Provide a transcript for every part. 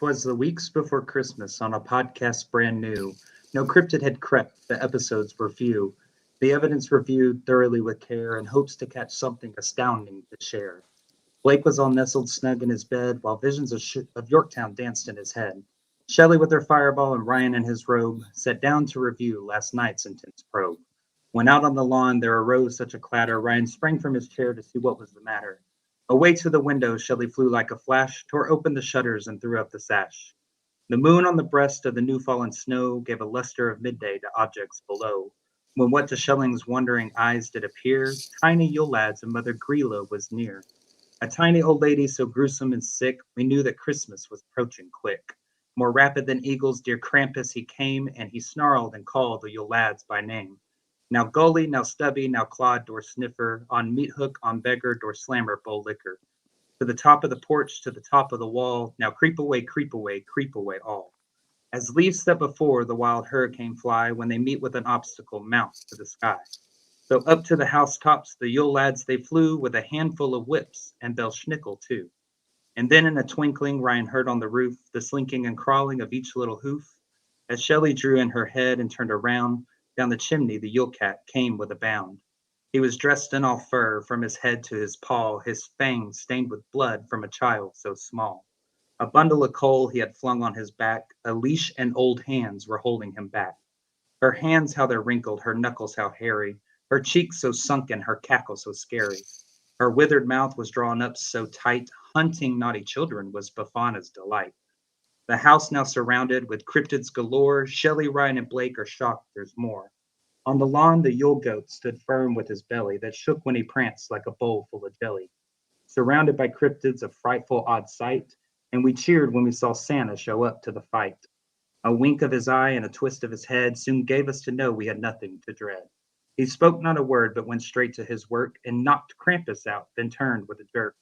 'Twas the weeks before Christmas on a podcast brand new. No cryptid had crept, the episodes were few. The evidence reviewed thoroughly with care in hopes to catch something astounding to share. Blake was all nestled snug in his bed while visions of Yorktown danced in his head. Shelley with her fireball and Ryan in his robe sat down to review last night's intense probe. When out on the lawn there arose such a clatter, Ryan sprang from his chair to see what was the matter. Away to the window, Shelley flew like a flash, tore open the shutters, and threw up the sash. The moon on the breast of the new-fallen snow gave a luster of midday to objects below. When what to Shelling's wondering eyes did appear, tiny Yule Lads and Mother Gryla was near. A tiny old lady so gruesome and sick, we knew that Christmas was approaching quick. More rapid than eagles, dear Krampus, he came, and he snarled and called the Yule Lads by name. Now Gully, now Stubby, now Clod, door sniffer, on meat hook, on beggar, door slammer, bowl liquor. To the top of the porch, to the top of the wall, now creep away, creep away, creep away all. As leaves that before the wild hurricane fly, when they meet with an obstacle, mount to the sky. So up to the housetops, the Yule Lads they flew, with a handful of whips, and Belsnickel too. And then in a twinkling, Ryan heard on the roof the slinking and crawling of each little hoof. As Shelley drew in her head and turned around, down the chimney the Yule Cat came with a bound. He was dressed in all fur, from his head to his paw, his fangs stained with blood from a child so small. A bundle of coal he had flung on his back, a leash and old hands were holding him back. Her hands how they're wrinkled, her knuckles how hairy, her cheeks so sunken, her cackle so scary. Her withered mouth was drawn up so tight, hunting naughty children was Befana's delight. The house now surrounded with cryptids galore, Shelley, Ryan, and Blake are shocked there's more. On the lawn the Yule goat stood firm with his belly that shook when he pranced like a bowl full of jelly. Surrounded by cryptids, a frightful odd sight, and we cheered when we saw Santa show up to the fight. A wink of his eye and a twist of his head soon gave us to know we had nothing to dread. He spoke not a word but went straight to his work and knocked Krampus out, then turned with a jerk.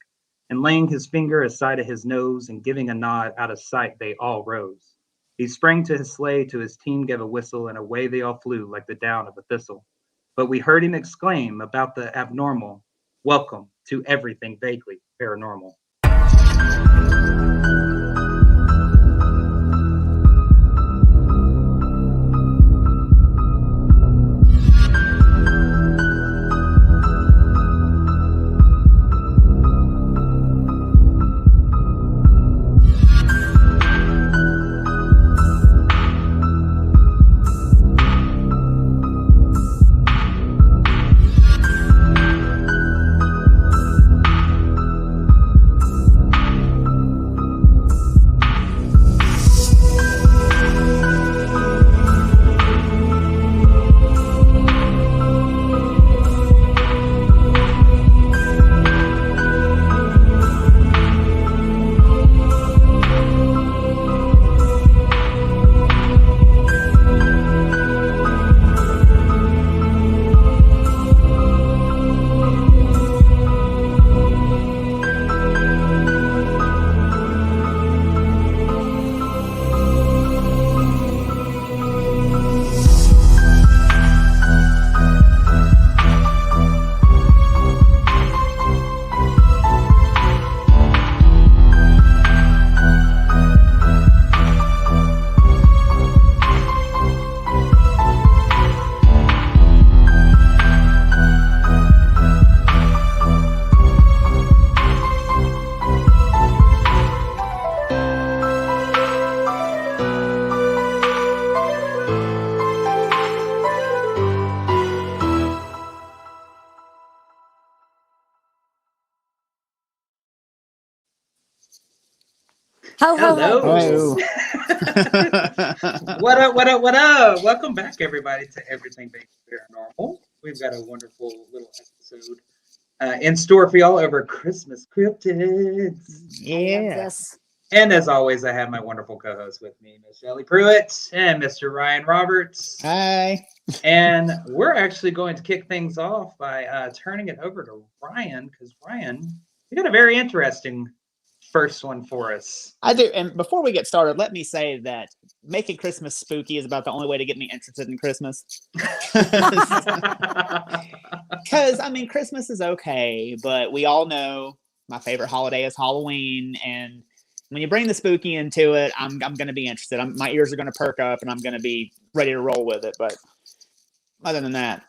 And laying his finger aside of his nose and giving a nod out of sight, they all rose. He sprang to his sleigh, to his team gave a whistle, and away they all flew like the down of a thistle. But we heard him exclaim about the abnormal, welcome to everything vaguely paranormal. Hello. What up, what up, what up? Welcome back, everybody, to Everything Vaguely Paranormal. We've got a wonderful little episode in store for y'all over Christmas Cryptids. Yes. And as always, I have my wonderful co-host with me, Miss Shelley Pruitt and Mr. Ryan Roberts. Hi. And we're actually going to kick things off by turning it over to Ryan, because Ryan, you got a very interesting first one for us. I do. And before we get started, let me say that making Christmas spooky is about the only way to get me interested in Christmas. Because, I mean, Christmas is okay, but we all know my favorite holiday is Halloween. And when you bring the spooky into it, I'm going to be interested. My ears are going to perk up, and I'm going to be ready to roll with it. But other than that,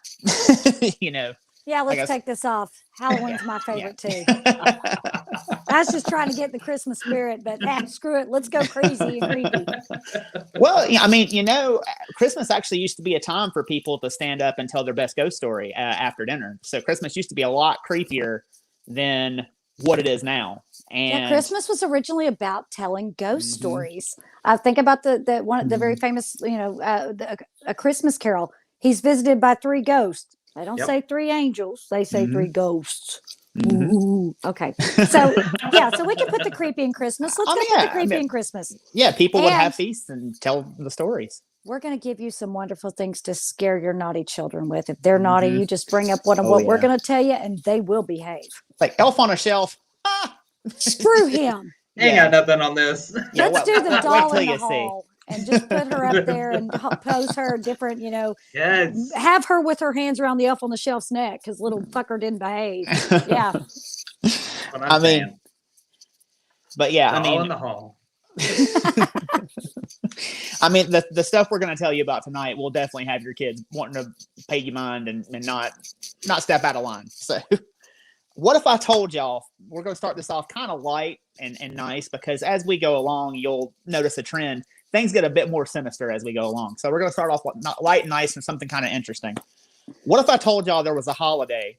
Yeah, let's take this off. Halloween's my favorite too. I was just trying to get the Christmas spirit, but screw it. Let's go crazy and creepy. Well, Christmas actually used to be a time for people to stand up and tell their best ghost story after dinner. So Christmas used to be a lot creepier than what it is now. And Christmas was originally about telling ghost stories. I think about the one the very famous, A Christmas Carol. He's visited by 3 ghosts. They don't say 3 angels. They say 3 ghosts. Ooh. Okay. So we can put the creepy in Christmas. Let's put the creepy in Christmas. Yeah, people would have feasts and tell the stories. We're going to give you some wonderful things to scare your naughty children with. If they're naughty, you just bring up what we're going to tell you, and they will behave. Like Elf on a Shelf. Screw him. Ain't got nothing on this. Yeah, let's do the doll in the hall and just put her up there and pose her different, Yes. have her with her hands around the Elf on the Shelf's neck because little fucker didn't behave. Yeah. But yeah, doll in the hall. The stuff we're going to tell you about tonight will definitely have your kids wanting to pay you mind and not step out of line. So what if I told y'all we're going to start this off kind of light and nice, because as we go along, you'll notice a trend. Things get a bit more sinister as we go along. So we're going to start off light and nice and something kind of interesting. What if I told y'all there was a holiday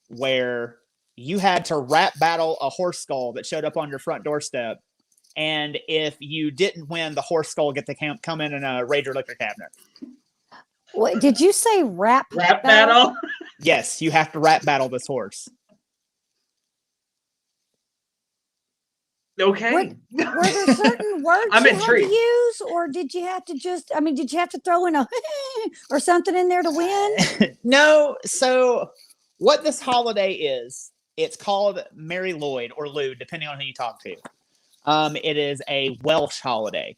where you had to rap battle a horse skull that showed up on your front doorstep, and if you didn't win, the horse skull get to come in and raid your liquor cabinet? What did you say? Rap battle? Yes, you have to rap battle this horse. Okay. Were there certain words I'm you intrigued. had to use, or did you have to did you have to throw in a or something in there to win? No. So what this holiday is, it's called Mari Lwyd or Lwyd, depending on who you talk to. It is a Welsh holiday.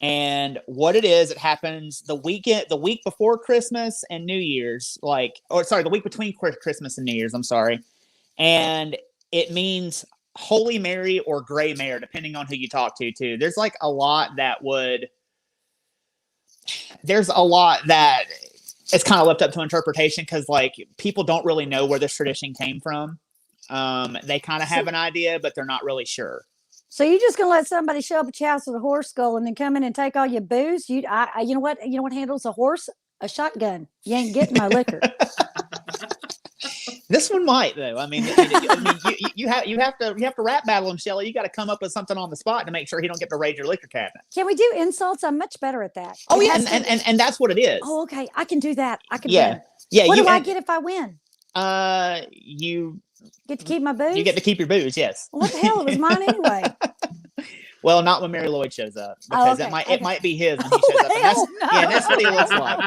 And what it is, it happens the week before Christmas and New Year's, the week between Christmas and New Year's, I'm sorry. And it means Holy Mary or Grey Mare, depending on who you talk to, too. There's a lot that it's kind of left up to interpretation, because people don't really know where this tradition came from. They kind of have an idea, but they're not really sure. So you're just gonna let somebody show up at your house with a horse skull and then come in and take all your booze? You know what handles a horse? A shotgun. You ain't getting my liquor. This one might, though. You have to rap battle him, Shelly. You got to come up with something on the spot to make sure he don't get to raid your liquor cabinet. Can we do insults? I'm much better at that. Oh yeah, and that's what it is. Oh, okay. I can do that. I can. Yeah. Win. Yeah. What do I get if I win? You get to keep my booze. You get to keep your booze. Yes. Well, what the hell? It was mine anyway. Well, not when Mari Lwyd shows up, because it might be his when he shows up. And that's what he looks like.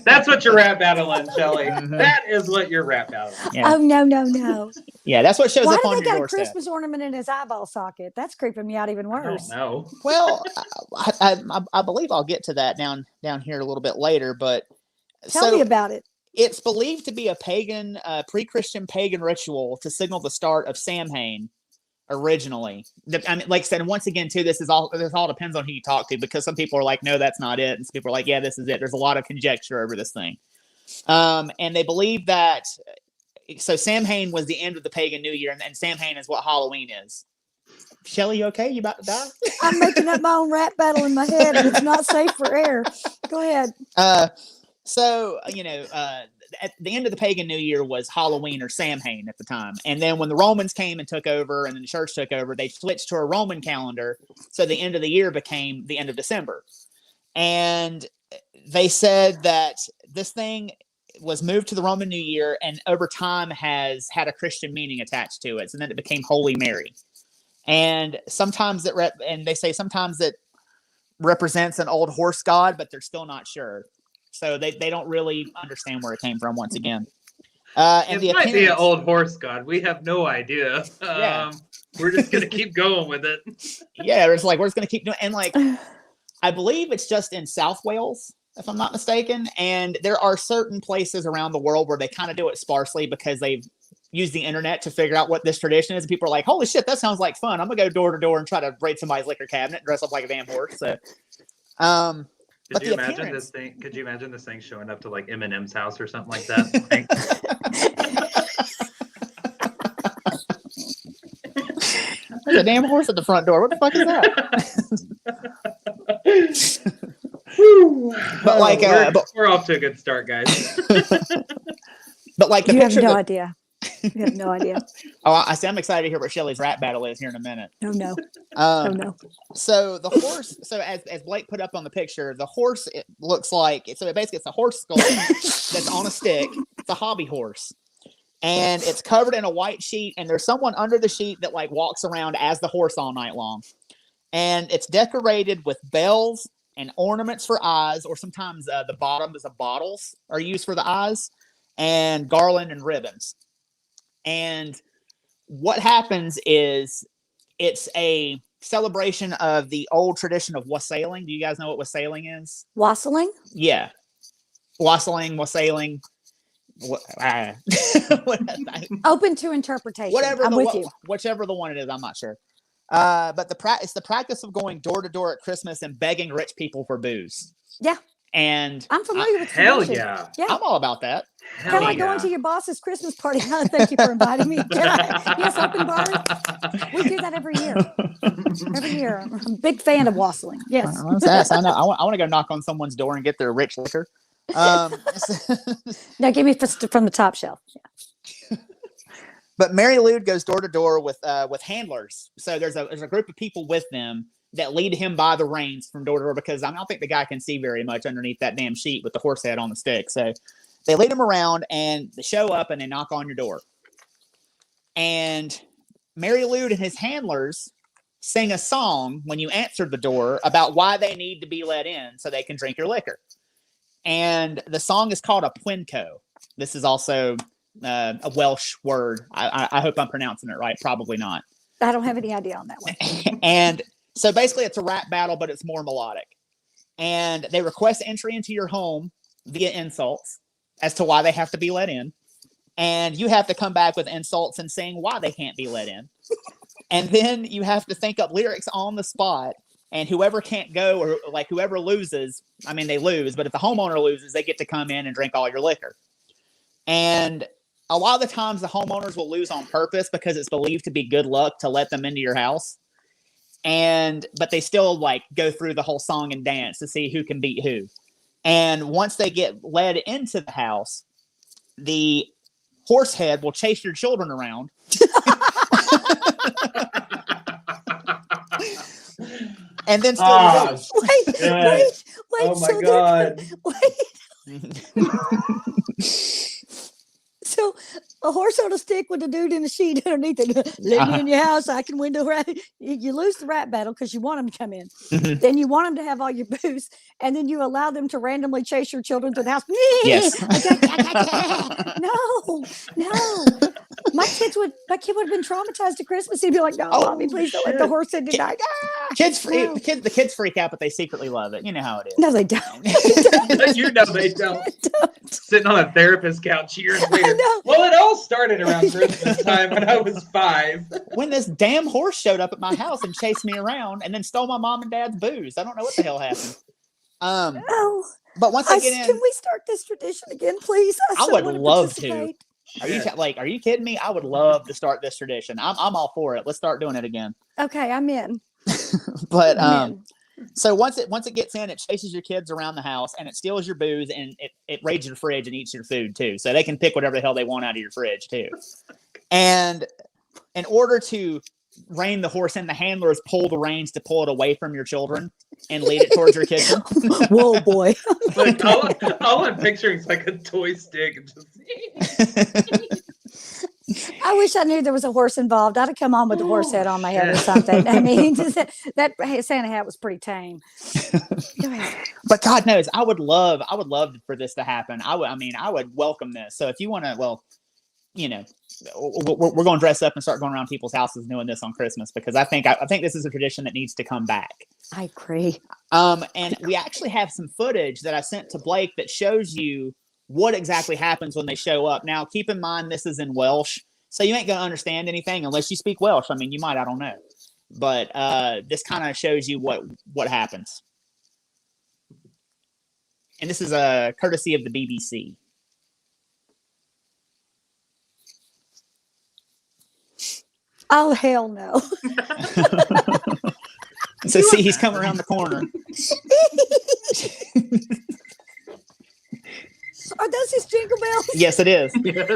That's what you're rap battling, Shelly. That is what you're rap battling. Yeah. Oh no. Yeah, that's what shows up on your doorstep. Why do they got a Christmas ornament in his eyeball socket? That's creeping me out even worse. No. Well, I believe I'll get to that down here a little bit later, but tell me about it. It's believed to be a pre-Christian pagan ritual to signal the start of Samhain. Originally, like I said, and once again, too, this all depends on who you talk to, because some people are like, no, that's not it, and some people are like, yeah, this is it. There's a lot of conjecture over this thing, and they believe that. So Samhain was the end of the pagan New Year, and Samhain is what Halloween is. Shelly, you okay? You about to die? I'm making up my own rap battle in my head, and it's not safe for air. Go ahead. So at the end of the pagan New Year was Halloween or Samhain at the time. And then when the Romans came and took over, and then the church took over, they switched to a Roman calendar. So the end of the year became the end of December. And they said that this thing was moved to the Roman New Year, and over time has had a Christian meaning attached to it. So then it became Holy Mary. And sometimes they say sometimes it represents an old horse god, but they're still not sure. So they don't really understand where it came from once again. And it might be an old horse god. We have no idea. Yeah. We're just going to keep going with it. Yeah, it's we're just going to keep doing it. And I believe it's just in South Wales, if I'm not mistaken. And there are certain places around the world where they kind of do it sparsely, because they've use the internet to figure out what this tradition is. And people are like, holy shit, that sounds like fun. I'm gonna go door to door and try to raid somebody's liquor cabinet and dress up like a damn horse. So Could you imagine this thing? Could you imagine this thing showing up to like Eminem's house or something like that? There's a damn horse at the front door. What the fuck is that? But like, we're off to a good start, guys. But like, you have no idea. You have no idea. Oh, I see. I'm excited to hear what Shelley's rap battle is here in a minute. Oh no. Oh no. So the horse. So as Blake put up on the picture, the horse, it looks like it's a horse skull that's on a stick. It's a hobby horse, and it's covered in a white sheet. And there's someone under the sheet that like walks around as the horse all night long, and it's decorated with bells and ornaments for eyes, or sometimes the bottoms of bottles are used for the eyes, and garland and ribbons. And what happens is it's a celebration of the old tradition of wassailing. Do you guys know what wassailing is? Wassailing? Yeah. Wassailing. Open to interpretation. Whichever the one it is, I'm not sure. But it's the practice of going door to door at Christmas and begging rich people for booze. Yeah. And I'm familiar with hell tradition. yeah. I'm all about that. Can I go into your boss's Christmas party? Oh, thank you for inviting me. Yes, open bar. We do that every year. Every year. I'm a big fan of wassailing. Yes. I know. I want to go knock on someone's door and get their rich liquor. Now give me from the top shelf. Yeah. But Mari Lwyd goes door to door with handlers. So there's a group of people with them that lead him by the reins from door to door, because I don't think the guy can see very much underneath that damn sheet with the horse head on the stick. So they lead him around and they show up and they knock on your door. And Mari Lwyd and his handlers sing a song when you answer the door about why they need to be let in so they can drink your liquor. And the song is called a pwynco. This is also a Welsh word. I hope I'm pronouncing it right. Probably not. I don't have any idea on that one. And so basically it's a rap battle, but it's more melodic. And they request entry into your home via insults as to why they have to be let in. And you have to come back with insults and saying why they can't be let in. And then you have to think up lyrics on the spot. And whoever can't go, or like whoever loses, I mean, they lose. But if the homeowner loses, they get to come in and drink all your liquor. And a lot of the times the homeowners will lose on purpose because it's believed to be good luck to let them into your house. But they still like go through the whole song and dance to see who can beat who. And once they get led into the house, the horse head will chase your children around. And then still wait. Oh my God. So a horse on a stick with a dude in a sheet underneath it. Let me in your house. I can window rat. You lose the rap battle because you want them to come in. Then you want them to have all your booze, and then you allow them to randomly chase your children to the house. Yes. No. My kid would have been traumatized at Christmas. He'd be like, "No, mommy, please don't let the horse in tonight." The kids freak out, but they secretly love it. You know how it is. No, they don't. You know they don't. Sitting on a therapist couch years later. Well, it all started around Christmas time when I was 5. When this damn horse showed up at my house and chased me around and then stole my mom and dad's booze. I don't know what the hell happened. But once I get in, can we start this tradition again, please? I would love to. Are you kidding me? I would love to start this tradition. I'm all for it. Let's start doing it again. Okay, I'm in. But so once it gets in, it chases your kids around the house and it steals your booze and it raids your fridge and eats your food too. So they can pick whatever the hell they want out of your fridge too. And in order to rein the horse in, the handlers pull the reins to pull it away from your children and lead it towards your kitchen. Whoa, boy. Like, all I'm picturing is like a toy stick. I wish I knew there was a horse involved. I'd have come on with the horse head on my head or something. I mean, that Santa hat was pretty tame. Go ahead. But God knows, I would love for this to happen. I would welcome this. So if you want to, well, you know, we're going to dress up and start going around people's houses doing this on Christmas, because I think this is a tradition that needs to come back. I agree. And we actually have some footage that I sent to Blake that shows you what exactly happens when they show up. Now, keep in mind, this is in Welsh, So you ain't gonna understand anything unless you speak Welsh. I mean, you might, I don't know. But this kind of shows you what happens. And this is a courtesy of the BBC. Oh, hell no. So see, he's coming around the corner. Are those his jingle bells? Yes, it is. Yes.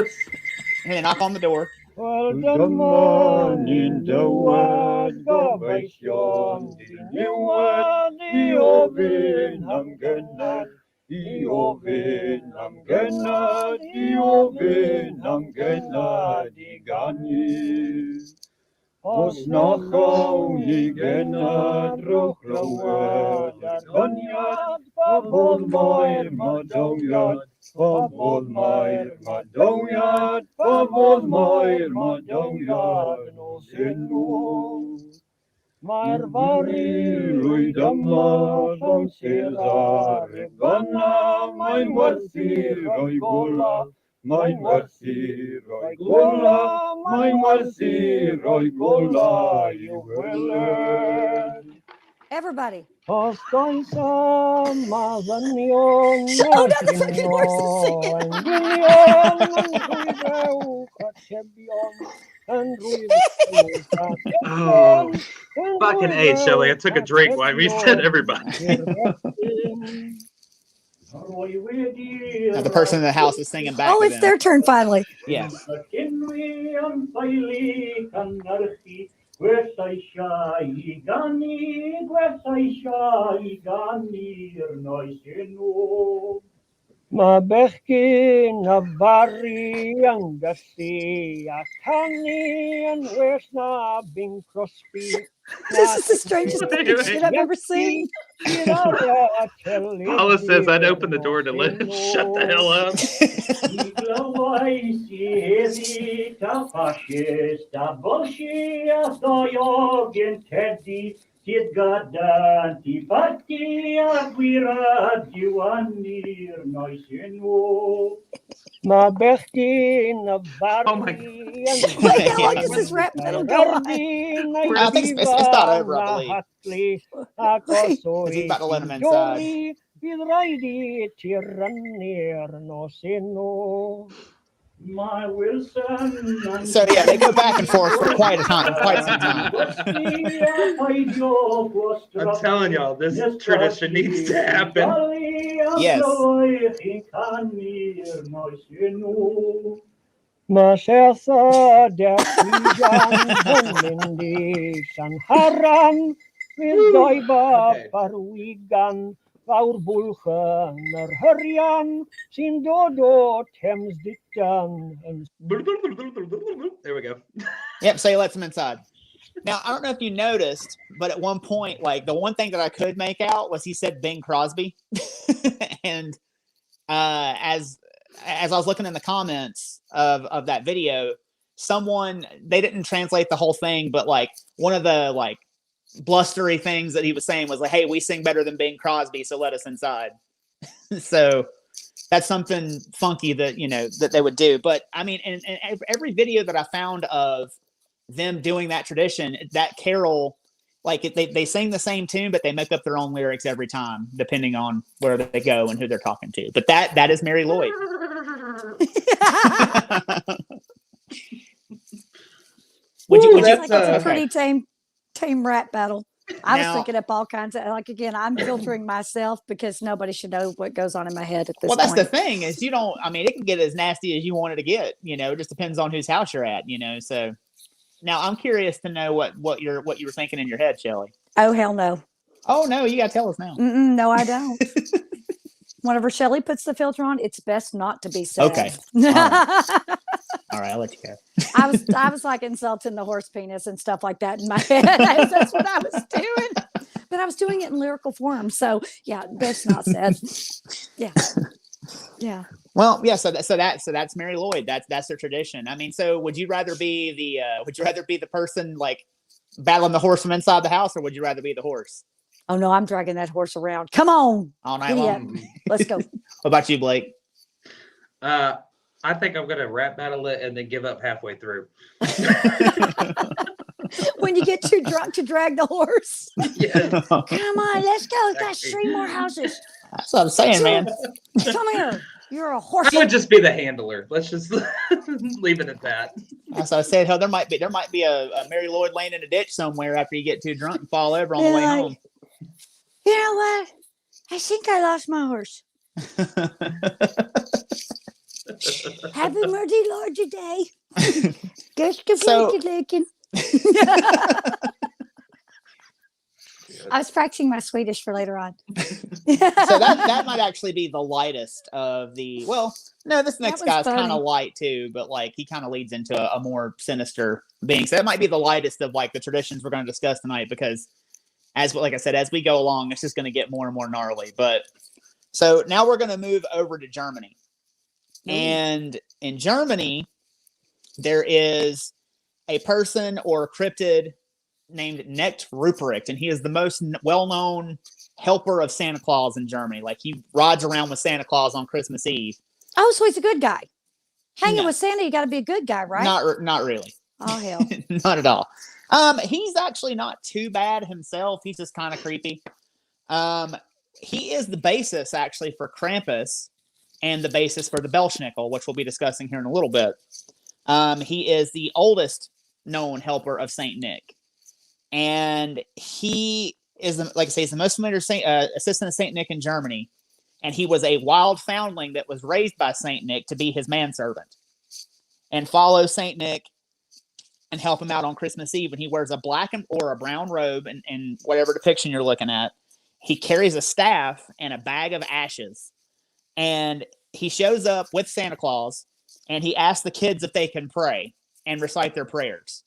And they knock on the door. Wel dyma ni'n dywed gobeision, di'n niwed I ofyn am gynnar, I ofyn am gynnar, I ofyn am gynnar I ganu. Os noch o I gynnar rwch rywed ar gyniad, pobl mae'r madowiad, pobl mae'r madowiad, pobl mae'r madowiad nos enw. Mae'r Mari Lwyd yma, llawn sydd ar y gana, mae'n werthu roi gola, mae'n werthu roi gola, mae'n werthu roi gola I wyled. Everybody. Os oes yma ddynion Oh, not the freaking horses singing. yn gwylion, yn rhywbeth atebion, yn rhywbeth Oh, fucking A, Shelley. I took a drink while we said everybody. Now, the person in the house is singing back Oh, to it's them. their turn finally. Yeah. Mae bechgyn a fari yn gallu a canu yn well na Bing Crosby. This is the strangest fucking shit I've ever seen. Paula says I'd open the door to let him shut the hell up. Mae bechgyn a fari Oh my yn Wait, how long does this rap metal go on? I think it's not over, I believe. Because he's about to let him inside. Bydd rhaid I tirannu'r nos enw. My Wilson. So yeah, they go back and forth for quite some time. I'm telling y'all, this tradition needs to happen. Yes. Mae setha der chwigan yn mynd I Llanharan, fydd doi bab ar wigan, fawr bwlch yn yr hyrian, sy'n dod o Thames Ditan. There we go. Yep, so he lets him inside. Now, I don't know if you noticed, but at one point, like the one thing that I could make out was he said Bing Crosby. And as I was looking in the comments of that video, they didn't translate the whole thing, but like one of the like blustery things that he was saying was like, hey, we sing better than Bing Crosby, so let us inside. So that's something funky that, that they would do. But I mean, in every video that I found of them doing that tradition, that carol, like they sing the same tune, but they make up their own lyrics every time, depending on where they go and who they're talking to. But that is Mari Lwyd. That's a pretty tame rap battle. I was Now- thinking up all kinds of, like, again, I'm filtering myself because nobody should know what goes on in my head at this Well, that's point. the thing is it can get as nasty as you want it to get, it just depends on whose house you're at, so now I'm curious to know what you were thinking in your head, Shelley. Oh, hell no. Oh no, you got to tell us now. No, I don't. Whenever Shelley puts the filter on, it's best not to be said. Okay. All right, I'll let you go. I was like insulting the horse penis and stuff like that in my head. That's what I was doing. But I was doing it in lyrical form. So yeah, best not said. Yeah. Yeah. Well, yeah, so that's Mari Lwyd. That's their tradition. I mean, so would you rather be the person like battling the horse from inside the house, or would you rather be the horse? Oh no, I'm dragging that horse around. Come on. All night Giddy long. up. Let's go. What about you, Blake? I I think I'm gonna rap battle it and then give up halfway through. When you get too drunk to drag the horse. Yes. Come on, let's go. Got 3 more houses. That's what I'm saying, man. Come here. You're a horse. I would just be the handler. Let's just leave it at that. As I said, there might be a Mari Lwyd laying in a ditch somewhere after you get too drunk and fall over on the way home. You know what? I think I lost my horse. Happy Murdy Lord today. Just looking. I was practicing my Swedish for later on. So that might actually be the lightest of the. Well, no, this next guy's kind of light too, but like he kind of leads into a more sinister being. So that might be the lightest of like the traditions we're going to discuss tonight, because like I said, as we go along, it's just going to get more and more gnarly. But so now we're going to move over to Germany, and in Germany, there is a person or a cryptid named Knecht Ruprecht, and he is the most well-known helper of Santa Claus in Germany. Like he rides around with Santa Claus on Christmas Eve. Oh, so he's a good guy. Hanging with Santa, you got to be a good guy, right? Not really. Oh hell, not at all. He's actually not too bad himself. He's just kind of creepy. He is the basis actually for Krampus and the basis for the Belsnickel, which we'll be discussing here in a little bit. He is the oldest known helper of Saint Nick. And he is, like I say, he's the most familiar assistant of Saint Nick in Germany. And he was a wild foundling that was raised by Saint Nick to be his manservant and follow Saint Nick and help him out on Christmas Eve. And he wears a black or a brown robe and whatever depiction you're looking at. He carries a staff and a bag of ashes. And he shows up with Santa Claus and he asks the kids if they can pray and recite their prayers.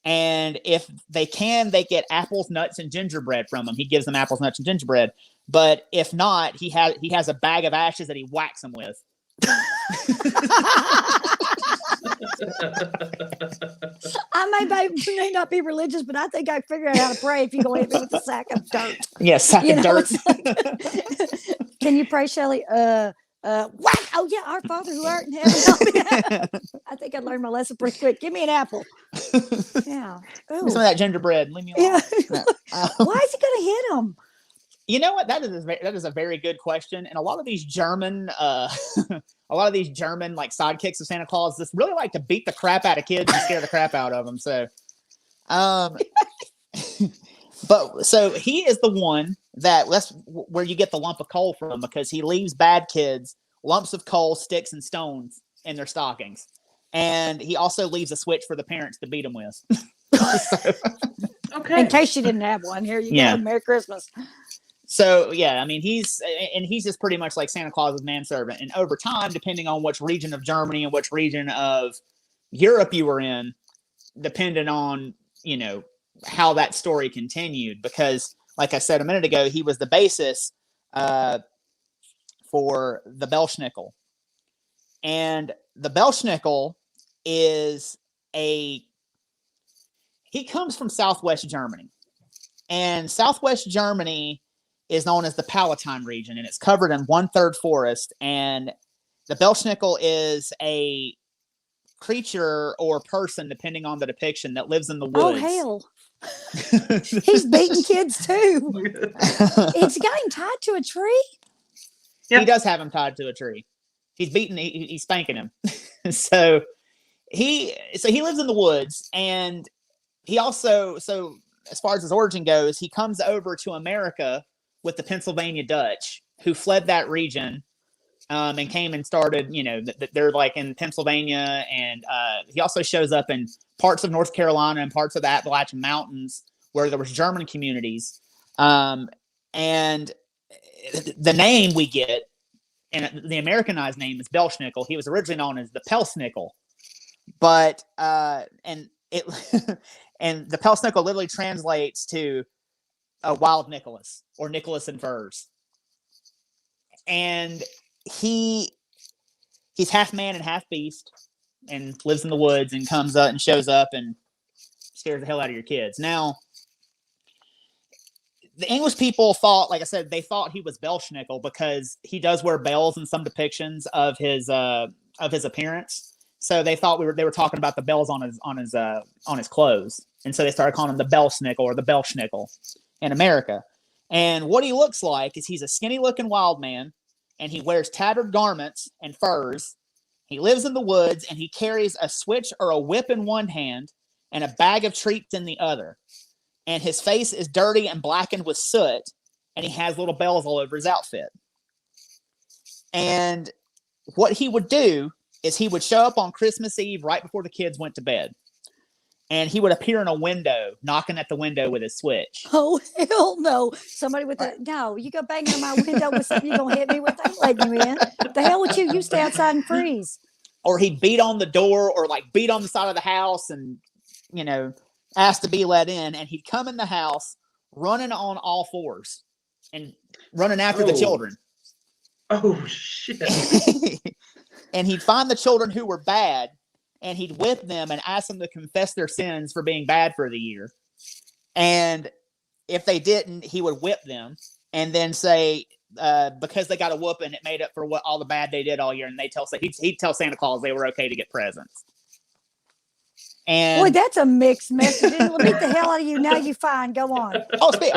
And if they can, they get apples, nuts, and gingerbread from him. He gives them apples, nuts, and gingerbread. But if not, he has a bag of ashes that he whacks them with. I may not be religious, but I think I figured out how to pray if you go hit me with a sack of dirt. Yeah, sack of dirt. Can you pray, Shelley? Whack! Oh yeah, our Father who art in heaven. I think I learned my lesson pretty quick. Give me an apple. Yeah. Give me some of that gingerbread. Leave me alone. Yeah. Why is he going to hit him? You know what? That is a very good question. And a lot of these German, like sidekicks of Santa Claus, just really like to beat the crap out of kids and scare the crap out of them. So, but so he is the one that's where you get the lump of coal from, because he leaves bad kids lumps of coal, sticks, and stones in their stockings. And he also leaves a switch for the parents to beat them with. So, okay. In case you didn't have one, here you go. Merry Christmas. So, yeah, I mean, he's just pretty much like Santa Claus's manservant. And over time, depending on which region of Germany and which region of Europe you were in, depending on, how that story continued. Because, like I said a minute ago, he was the basis for the Belsnickel. And the Belsnickel he comes from Southwest Germany. And Southwest Germany is known as the Palatine region, and it's covered in 1/3 forest. And the Belsnickel is a creature or person, depending on the depiction, that lives in the woods. Oh, hell. He's beating kids too. It's got him tied to a tree? Yep. He does have him tied to a tree. He's spanking him. So he lives in the woods, and he also, so as far as his origin goes, he comes over to America with the Pennsylvania Dutch, who fled that region and came and started, they're like in Pennsylvania. And he also shows up in parts of North Carolina and parts of the Appalachian Mountains where there was German communities. And the name we get, and the Americanized name is Belsnickel. He was originally known as the Pelsnickel. But, and the Pelsnickel literally translates to a wild Nicholas, or Nicholas in furs. And he's half man and half beast, and lives in the woods, and comes up and shows up and scares the hell out of your kids. Now, the English people thought, like I said, they thought he was Belsnickel because he does wear bells in some depictions of his of his appearance. So they thought they were talking about the bells on his clothes, and so they started calling him the Belsnickel or the Belsnickel in America. And what he looks like is he's a skinny-looking wild man, and he wears tattered garments and furs. He lives in the woods, and he carries a switch or a whip in one hand and a bag of treats in the other. And his face is dirty and blackened with soot, and he has little bells all over his outfit. And what he would do is he would show up on Christmas Eve right before the kids went to bed. And he would appear in a window, knocking at the window with his switch. Oh, hell no. Somebody with no, you go banging on my window with something you're going to hit me with. I'm letting you in. The hell with you? You stay outside and freeze. Or he'd beat on the door or like beat on the side of the house and, ask to be let in. And he'd come in the house running on all fours and running after the children. Oh, shit. And he'd find the children who were bad, and he'd whip them and ask them to confess their sins for being bad for the year. And if they didn't, he would whip them and then say, because they got a whooping, it made up for what all the bad they did all year. And he'd tell Santa Claus they were okay to get presents. And boy, that's a mixed message. It'll beat the hell out of you. Now you fine. Go on.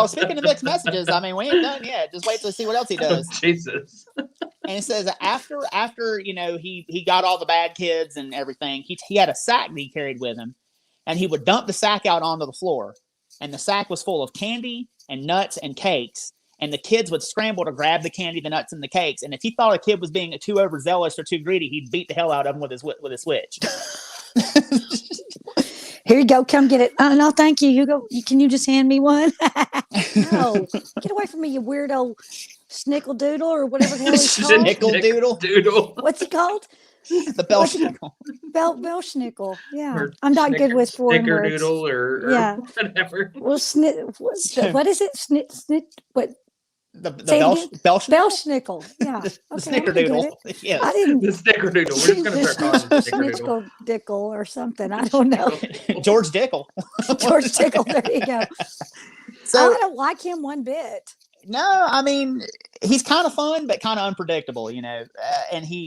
Speaking of mixed messages, I mean, we ain't done yet. Just wait to see what else he does. Jesus. And it says after he got all the bad kids and everything, he had a sack that he carried with him, and he would dump the sack out onto the floor. And the sack was full of candy and nuts and cakes. And the kids would scramble to grab the candy, the nuts, and the cakes. And if he thought a kid was being too overzealous or too greedy, he'd beat the hell out of him with his switch. Here you go. Come get it. No, thank you. You go. Can you just hand me one? No, get away from me, you weirdo snickeldoodle or whatever the hell he's called. Snickeldoodle. What's he called? The Belsnickel. Belsnickel. Yeah, Or I'm not good with foreign words. Snickerdoodle or whatever. Well, what is it? What? The Belsnickel. Yeah. The Okay, Snickerdoodle. Yeah. Yes. I didn't. The Snickerdoodle. We're just going to start calling him Snickerdoodle. Dickle or something. I don't know. George Dickel. George Tickle. There you go. So I don't like him one bit. no, I mean, he's kind of fun, but kind of unpredictable, and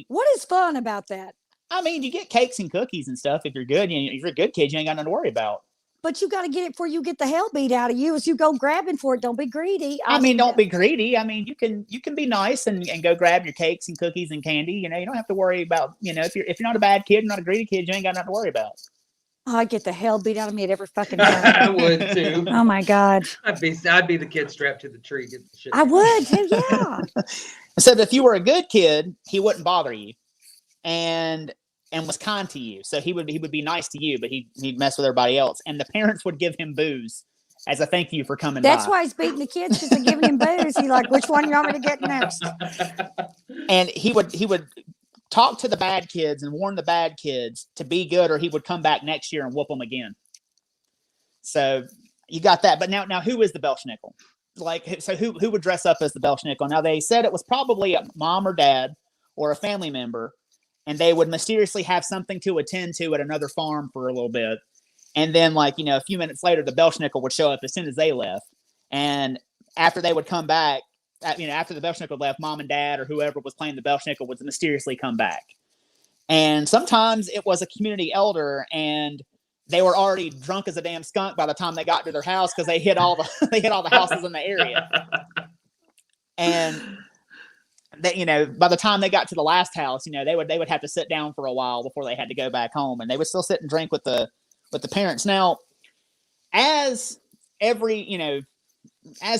What is fun about that? I mean, you get cakes and cookies and stuff if you're good. If you're a good kid, you ain't got nothing to worry about. But you got to get it before you get the hell beat out of you as you go grabbing for it. Don't be greedy. I mean, don't be greedy. I mean, you can be nice and go grab your cakes and cookies and candy. You don't have to worry about, if you're not a bad kid, not a greedy kid, you ain't got nothing to worry about. Oh, I get the hell beat out of me at every fucking time. I would too. Oh my God. I'd be the kid strapped to the tree. Get the shit. I would too, yeah. So if you were a good kid, he wouldn't bother you, and was kind to you. So he would be nice to you, but he'd mess with everybody else. And the parents would give him booze as a thank you for coming That's by. why he's beating the kids, because they're giving him booze. He's like, which one you want me to get next? And he would talk to the bad kids and warn the bad kids to be good, or he would come back next year and whoop them again. So you got that. But now who is the Belsnickel? So who would dress up as the Belsnickel? Now they said it was probably a mom or dad or a family member, and they would mysteriously have something to attend to at another farm for a little bit. And then a few minutes later, the Belsnickel would show up as soon as they left. And after they would come back, after the Belsnickel left, mom and dad or whoever was playing the Belsnickel would mysteriously come back. And sometimes it was a community elder, and they were already drunk as a damn skunk by the time they got to their house, because they hit all the houses in the area. And by the time they got to the last house, they would have to sit down for a while before they had to go back home, and they would still sit and drink with the parents. Now, as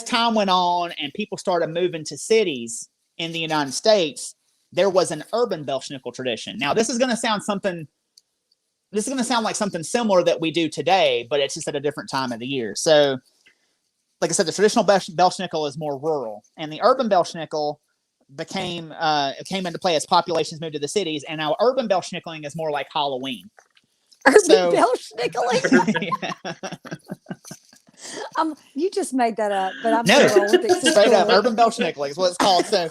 time went on and people started moving to cities in the United States, there was an urban Belsnickel tradition. Now, this is going to sound like something similar that we do today, but it's just at a different time of the year. So, like I said, the traditional Belsnickel is more rural, and the urban Belsnickel came into play as populations moved to the cities, and now urban Belsnickeling is more like Halloween. Urban Belsnickeling? You just made that up, but I'm sure with it. Straight up, urban Belsnickeling is what it's called. So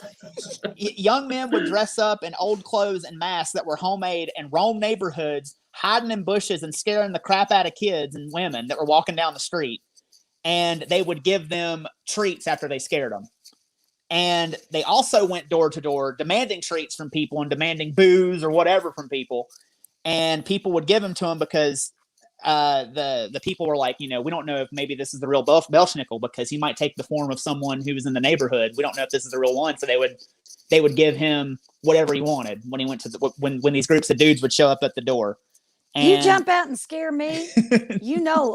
young men would dress up in old clothes and masks that were homemade and roam neighborhoods, hiding in bushes and scaring the crap out of kids and women that were walking down the street. And they would give them treats after they scared them. And they also went door to door demanding treats from people and demanding booze or whatever from people. And people would give them to them because the people were like, we don't know if maybe this is the real Belsnickel because he might take the form of someone who was in the neighborhood. We don't know if this is the real one. So they would give him whatever he wanted when he went to when these groups of dudes would show up at the door. And you jump out and scare me,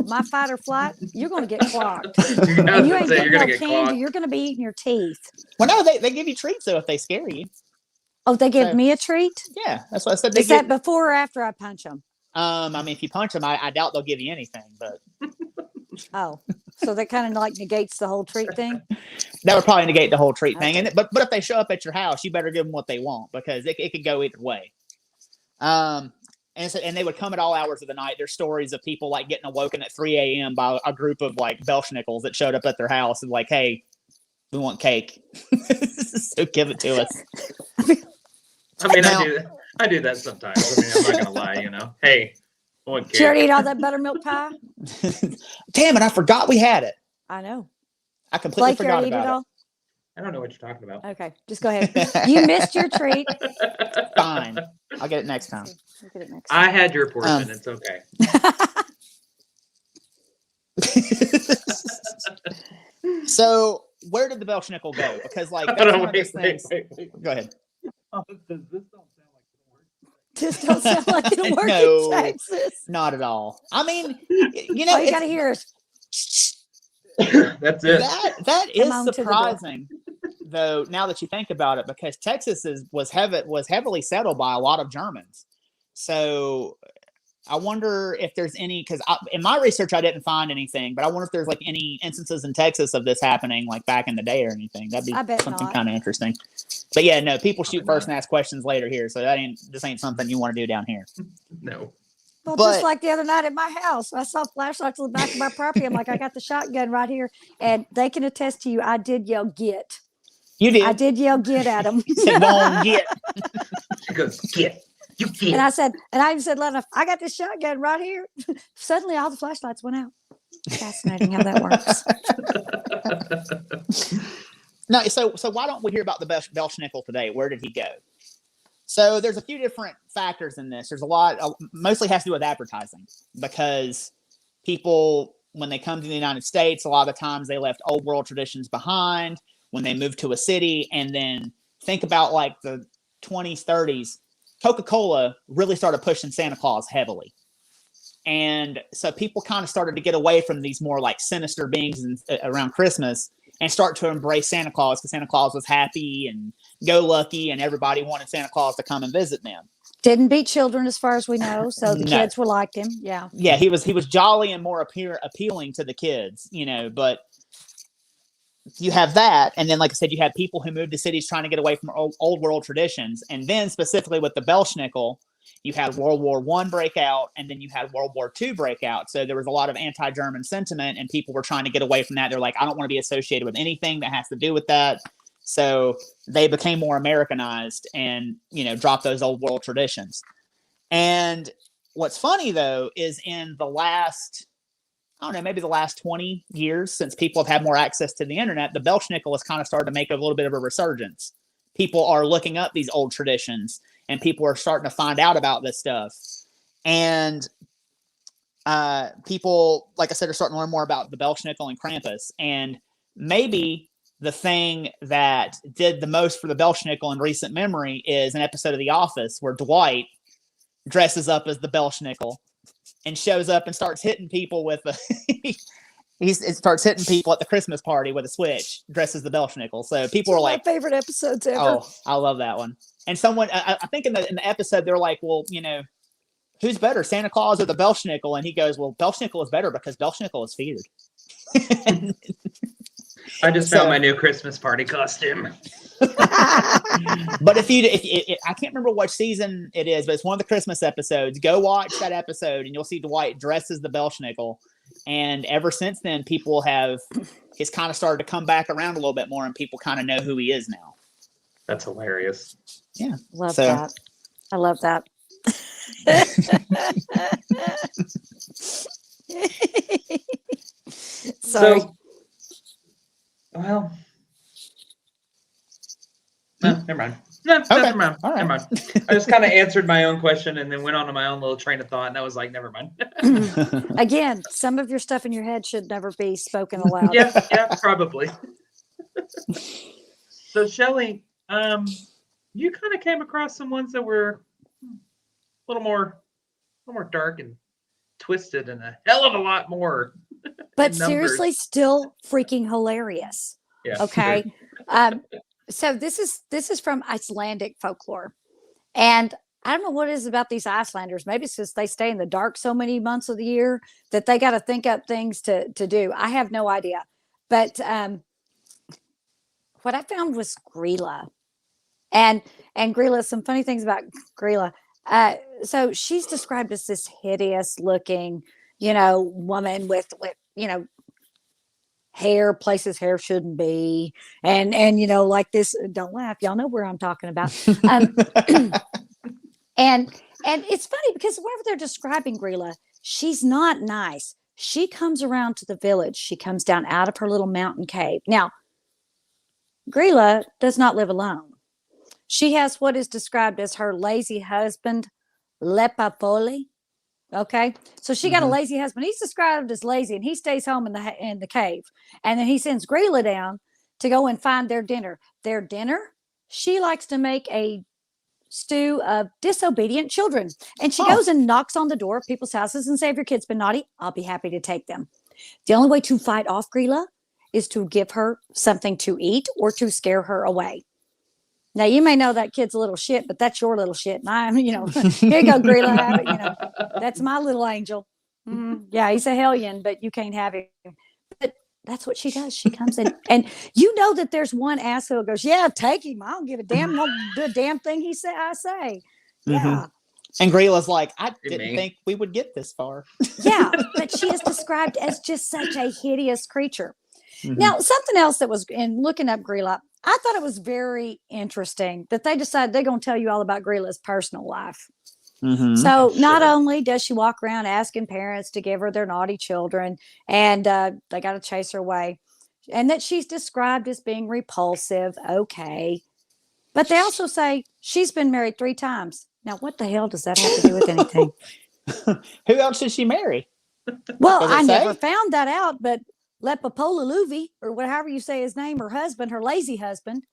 my fight or flight, you're going to get clocked. And you ain't getting no candy. Clocked. You're going to be eating your teeth. Well, no, they give you treats though if they scare you. Oh, they give me a treat? Yeah, that's what I said. Is that before or after I punch them? If you punch them, I doubt they'll give you anything. But oh, so that kind of like negates the whole treat thing. That would probably negate the whole treat thing. And but if they show up at your house, you better give them what they want because it could go either way. And they would come at all hours of the night. There's stories of people like getting awoken at 3 a.m. by a group of like Belsnickels that showed up at their house and like, hey, we want cake. So give it to us. I do that sometimes. I'm not gonna lie, Hey, I want cake. Did you already eat all that buttermilk pie? Damn it, I forgot we had it. I know. I completely forgot about it. I don't know what you're talking about. Okay, just go ahead. You missed your treat. Fine. I'll get it next time. I had your portion. It's okay. So, where did the Belsnickel go? Because, like, that's one of those things. Wait. Go ahead. This don't sound like it'll work No, in Texas. Not at all. I mean, all you gotta hear is. That's it. That is surprising, though. Now that you think about it, because Texas was heavily settled by a lot of Germans, so I wonder if there's any. Because in my research, I didn't find anything, but I wonder if there's like any instances in Texas of this happening, like back in the day or anything. That'd be something kind of interesting. But yeah, no, people shoot first and ask questions later here, so this ain't something you want to do down here. No. Well, just like the other night at my house, I saw flashlights on the back of my property. I'm like, I got the shotgun right here. And they can attest to you, I did yell, get. You did. I did yell, get at them. Said, go on, get. She goes, get. You get. And I even said, loud enough, I got this shotgun right here. Suddenly, all the flashlights went out. Fascinating how that works. No, so why don't we hear about the Belsnickel today? Where did he go? So there's a few different factors in this. There's a lot, mostly has to do with advertising because people, when they come to the United States, a lot of the times they left old world traditions behind when they moved to a city. And then think about like the 20s, 30s, Coca-Cola really started pushing Santa Claus heavily. And so people kind of started to get away from these more like sinister beings around Christmas and start to embrace Santa Claus because Santa Claus was happy and go lucky and everybody wanted Santa Claus to come and visit them. Didn't beat children as far as we know. So the kids were liked him. Yeah. Yeah. He was jolly and more appealing to the kids, but you have that. And then, like I said, you have people who moved to cities trying to get away from old world traditions. And then specifically with the Belsnickel, you had World War I break out, and then you had World War II break out. So there was a lot of anti-German sentiment, and people were trying to get away from that. They're like, I don't want to be associated with anything that has to do with that. So they became more Americanized and, dropped those old world traditions. And what's funny, though, is in the last, maybe the last 20 years since people have had more access to the internet, the Belsnickel has kind of started to make a little bit of a resurgence. People are looking up these old traditions and people are starting to find out about this stuff. And people, like I said, are starting to learn more about the Belsnickel and Krampus. And maybe the thing that did the most for the Belsnickel in recent memory is an episode of The Office where Dwight dresses up as the Belsnickel and shows up and starts hitting people with it starts hitting people at the Christmas party with a switch, dressed as the Belsnickel. So people are like, my favorite episodes ever. Oh, I love that one. And someone, I think in the episode, they're like, well, who's better, Santa Claus or the Belsnickel? And he goes, well, Belsnickel is better because Belsnickel is feared. I just found my new Christmas party costume. But if I can't remember what season it is, but it's one of the Christmas episodes. Go watch that episode and you'll see Dwight dressed as the Belsnickel. And ever since then, he's kind of started to come back around a little bit more and people kind of know who he is now. That's hilarious. Yeah. Love that. I love that. Sorry. So, well, No, never mind. No, Okay. never mind. All right. Never mind. I just kind of answered my own question and then went on to my own little train of thought, and I was like, never mind. Again, some of your stuff in your head should never be spoken aloud. Yeah, probably. So, Shelley, you kind of came across some ones that were a little more dark and twisted, and a hell of a lot more. But numbers. seriously, still freaking hilarious. Yeah. Okay. So this is from Icelandic folklore. And I don't know what it is about these Icelanders. Maybe it's just they stay in the dark so many months of the year that they got to think up things to do. I have no idea. But what I found was Gryla. And Gryla, some funny things about Gryla. So she's described as this hideous looking, woman with hair places hair shouldn't be, and like this. Don't laugh, y'all know where I'm talking about. And it's funny because whenever they're describing Grayla, she's not nice. She comes around to the village. She comes down out of her little mountain cave. Now, Grayla does not live alone. She has what is described as her lazy husband, Lepapoli. Okay, so she got a lazy husband. He's described as lazy, and he stays home in the cave. And then he sends Grayla down to go and find their dinner. Their dinner, she likes to make a stew of disobedient children, and she goes and knocks on the door of people's houses and say, "If your kid's been naughty, I'll be happy to take them." The only way to fight off Grayla is to give her something to eat or to scare her away. Now, you may know that kid's a little shit, but that's your little shit. And I'm, here you go, Grayla, have it. That's my little angel. Yeah, he's a hellion, but you can't have him. But that's what she does. She comes in, and that there's one asshole who goes, "Yeah, take him. I don't give a damn. I'll do a damn thing I say." Yeah. And Grayla's like, I didn't think we would get this far. Yeah, but she is described as just such a hideous creature. Now, something else that was in looking up Grayla, I thought it was very interesting that they decided they're going to tell you all about Grayla's personal life. So not only does she walk around asking parents to give her their naughty children, and they got to chase her away, and that she's described as being repulsive. Okay. But they also say she's been married 3 times. Now, what the hell does that have to do with anything? Who else did she marry? Well, I never found that out, but Lepapola Luvi, or however you say his name, her husband, her lazy husband,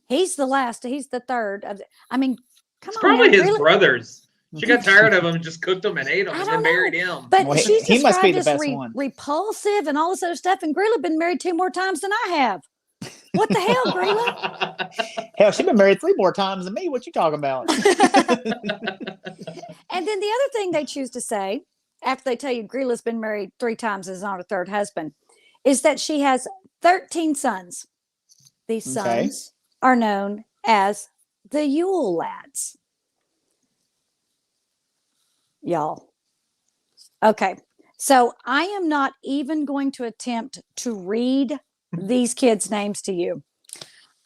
he's the last. He's the third. Come It's on. probably Now, his brothers. She got tired of him and just cooked him and ate him and then married him. But Well, she's he must be the described best as one. repulsive and all this other stuff. And Grayla been married 2 more times than I have. What the hell, Grayla? Hell, she's been married 3 more times than me. What you talking about? And then the other thing they choose to say, after they tell you Grayla's been married 3 times and is on her 3rd husband, is that she has 13 sons. These sons are known as the Yule Lads. Y'all. Okay. So I am not even going to attempt to read these kids' names to you.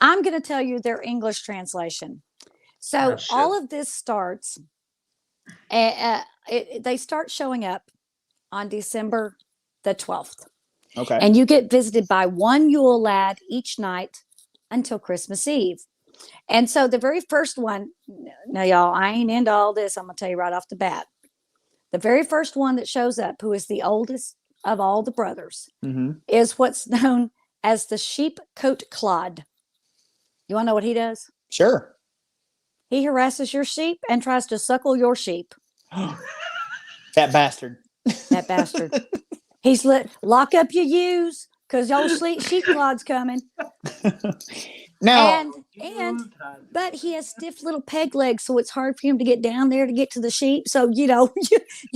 I'm going to tell you their English translation. So all of this starts, they start showing up on December the 12th. Okay. And you get visited by 1 Yule Lad each night until Christmas Eve. And so the very first one, now y'all, I ain't into all this. I'm going to tell you right off the bat. The very first one that shows up, who is the oldest of all the brothers, is what's known as the sheepcoat Clod. You want to know what he does? Sure. He harasses your sheep and tries to suckle your sheep. That bastard. That bastard. He's lock up your ewes because your sheep Clod's coming. Now, but he has stiff little peg legs, so it's hard for him to get down there to get to the sheep. So, you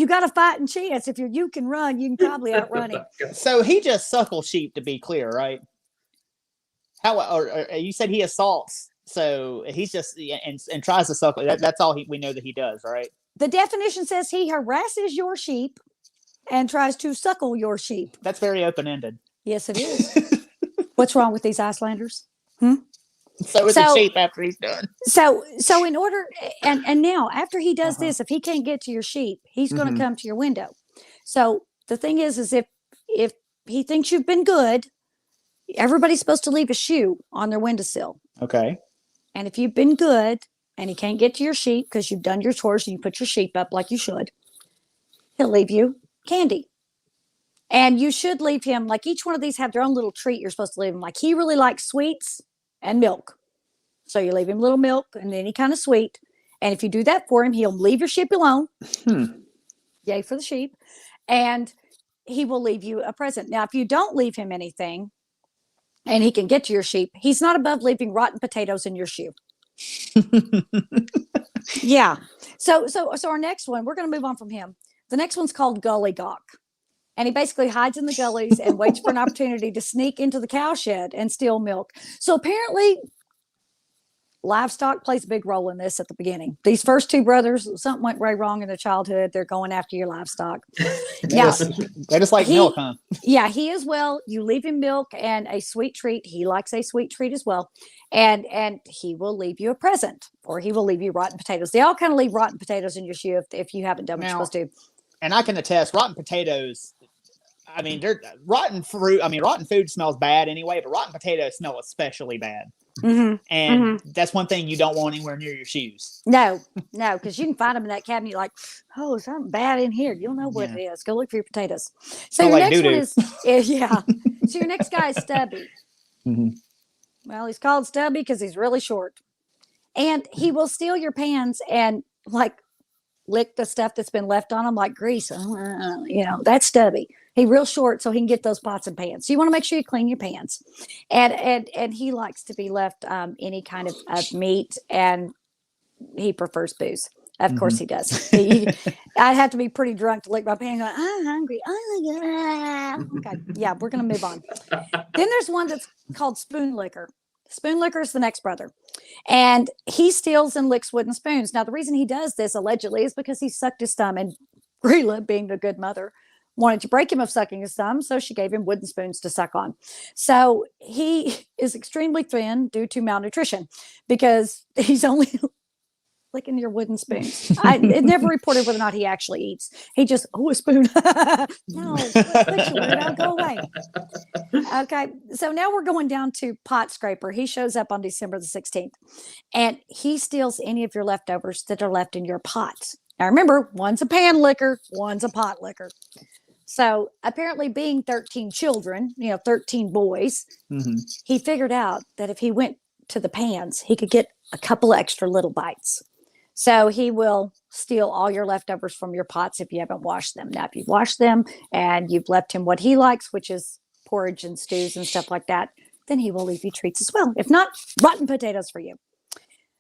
got a fighting chance. If you can run, you can probably outrun him. So he just suckles sheep, to be clear, right? Or you said he assaults. So he's just and tries to suckle. That's all we know that he does, right? The definition says he harasses your sheep and tries to suckle your sheep. That's very open-ended. Yes, it is. What's wrong with these Icelanders? So is the sheep after he's done. So in order, and now after he does this, if he can't get to your sheep, he's going to come to your window. So the thing is if he thinks you've been good, everybody's supposed to leave a shoe on their windowsill. Okay. And if you've been good and he can't get to your sheep because you've done your chores and you put your sheep up like you should, he'll leave you candy. And you should leave him, like each one of these have their own little treat you're supposed to leave him. Like he really likes sweets and milk. So you leave him little milk and any kind of sweet. And if you do that for him, he'll leave your sheep alone. Yay for the sheep. And he will leave you a present. Now, if you don't leave him anything and he can get to your sheep, he's not above leaving rotten potatoes in your shoe. Yeah. So our next one, we're going to move on from him. The next one's called Gully Gawk. And he basically hides in the gullies and waits for an opportunity to sneak into the cowshed and steal milk. So apparently, livestock plays a big role in this at the beginning. These first two brothers, something went very wrong in their childhood. They're going after your livestock. They just like milk, huh? Yeah, he as well. You leave him milk and a sweet treat. He likes a sweet treat as well. And he will leave you a present, or he will leave you rotten potatoes. They all kind of leave rotten potatoes in your shoe if you haven't done what you're supposed to. And I can attest, rotten potatoes, I mean, they're rotten fruit. I mean, rotten food smells bad anyway, but rotten potatoes smell especially bad. And that's one thing you don't want anywhere near your shoes. No, because you can find them in that cabinet. You're like, oh, something bad in here. You don't know what it is. Go look for your potatoes. So your next one is yeah. So your next guy is Stubby. Well, he's called Stubby because he's really short, and he will steal your pans and like lick the stuff that's been left on them like grease. That's Stubby. He's real short, so he can get those pots and pans. So you want to make sure you clean your pans. And he likes to be left any kind of meat, and he prefers booze. Of course he does. I'd have to be pretty drunk to lick my pan going, I'm hungry. Oh, yeah. Okay. Yeah, we're going to move on. Then there's one that's called Spoon Licker. Spoon Licker is the next brother. And he steals and licks wooden spoons. Now, the reason he does this, allegedly, is because he sucked his thumb. And Gryla, being the good mother, wanted to break him of sucking his thumb, so she gave him wooden spoons to suck on. So he is extremely thin due to malnutrition because he's only licking your wooden spoons. It never reported whether or not he actually eats. He just, a spoon. No, I'll go away. Okay, so now we're going down to Pot Scraper. He shows up on December the 16th, and he steals any of your leftovers that are left in your pots. Now remember, one's a pan licker, one's a pot licker. So apparently being 13 children, 13 boys, he figured out that if he went to the pans, he could get a couple extra little bites. So he will steal all your leftovers from your pots if you haven't washed them. Now, if you've washed them and you've left him what he likes, which is porridge and stews and stuff like that, then he will leave you treats as well. If not, rotten potatoes for you.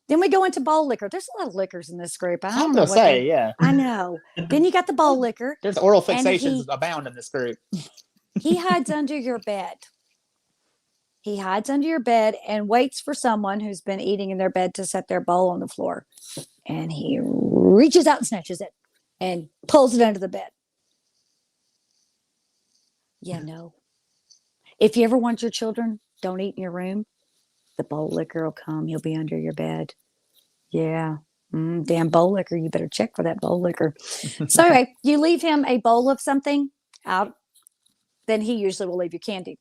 Then we go into bowl liquor. There's a lot of liquors in this group. I'm going to say, yeah. I know. Then you got the bowl liquor. There's oral fixations abound in this group. He hides under your bed. He hides under your bed and waits for someone who's been eating in their bed to set their bowl on the floor. And he reaches out and snatches it and pulls it under the bed. Yeah, no. If you ever want your children, don't eat in your room. The bowl liquor will come. He'll be under your bed. Yeah. Damn bowl liquor. You better check for that bowl liquor. So anyway, you leave him a bowl of something out, then he usually will leave you candy.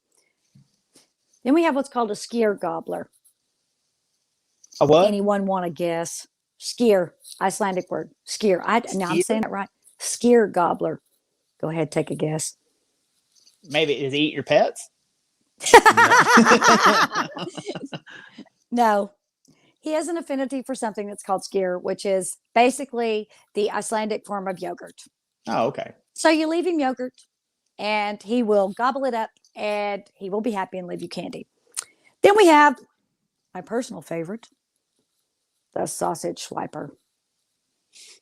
Then we have what's called a skier gobbler. A what? Anyone want to guess? Skier, Icelandic word. Skier. Now I'm saying it right. Skier gobbler. Go ahead, take a guess. Maybe does he eat your pets? No. He has an affinity for something that's called skyr, which is basically the Icelandic form of yogurt. Oh, okay. So you leave him yogurt and he will gobble it up and he will be happy and leave you candy. Then we have my personal favorite, the sausage swiper.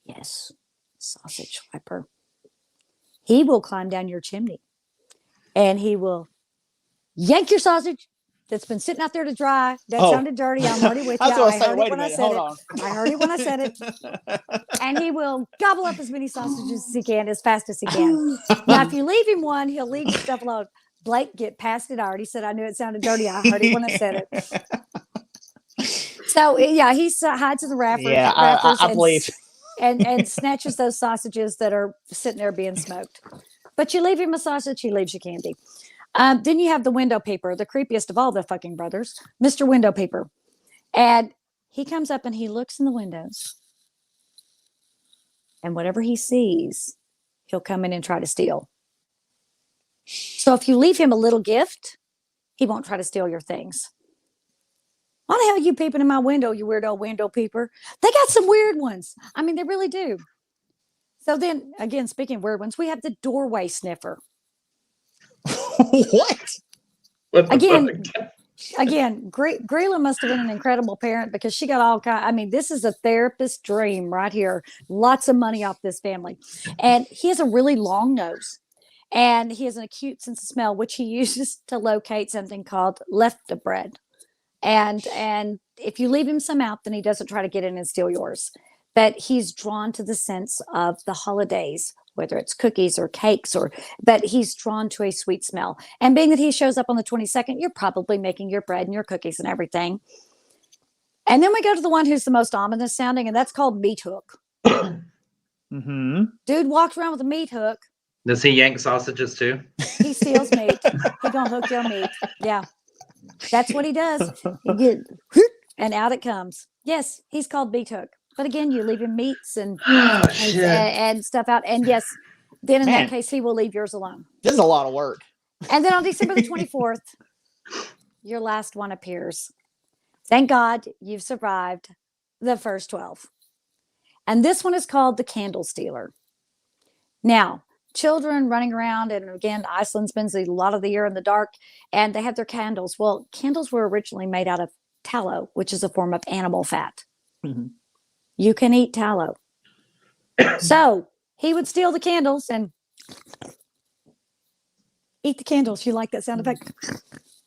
Yes, sausage swiper. He will climb down your chimney and he will yank your sausage that's been sitting out there to dry. That sounded dirty. I'm already with you. I heard it when I said it. I heard it when I said it. And he will gobble up as many sausages as he can, as fast as he can. Now, if you leave him one, he'll leave your stuff alone. Blake, get past it. I already said I knew it sounded dirty. I heard it when I said it. So, yeah, he hides in the rafters. Yeah, I believe. And snatches those sausages that are sitting there being smoked. But you leave him a sausage, he leaves you candy. Then you have the window paper, the creepiest of all the fucking brothers, Mr. Window Paper. And he comes up and he looks in the windows. And whatever he sees, he'll come in and try to steal. So if you leave him a little gift, he won't try to steal your things. Why the hell are you peeping in my window, you weirdo window peeper? They got some weird ones. I mean, they really do. So then, again, speaking of weird ones, we have the Doorway Sniffer. What? What the Again, fuck? Gryla must have been an incredible parent because she got all kind. I mean, this is a therapist's dream right here. Lots of money off this family. And he has a really long nose. And he has an acute sense of smell, which he uses to locate something called leftobre. And if you leave him some out, then he doesn't try to get in and steal yours. But he's drawn to the sense of the holidays, whether it's cookies or cakes, but he's drawn to a sweet smell. And being that he shows up on the 22nd, you're probably making your bread and your cookies and everything. And then we go to the one who's the most ominous sounding, and that's called Meat Hook. Mm-hmm. Dude walks around with a meat hook. Does he yank sausages too? He steals meat. He gonna hook your meat. Yeah. That's what he does. And out it comes. Yes, he's called Meat Hook. But again, you leave him meats and stuff out. And yes, then in that case, he will leave yours alone. This is a lot of work. And then on December the 24th, your last one appears. Thank God you've survived the first 12. And this one is called the Candle Stealer. Now, children running around, and again, Iceland spends a lot of the year in the dark, and they have their candles. Well, candles were originally made out of tallow, which is a form of animal fat. Mm-hmm. You can eat tallow. So he would steal the candles and eat the candles. You like that sound effect?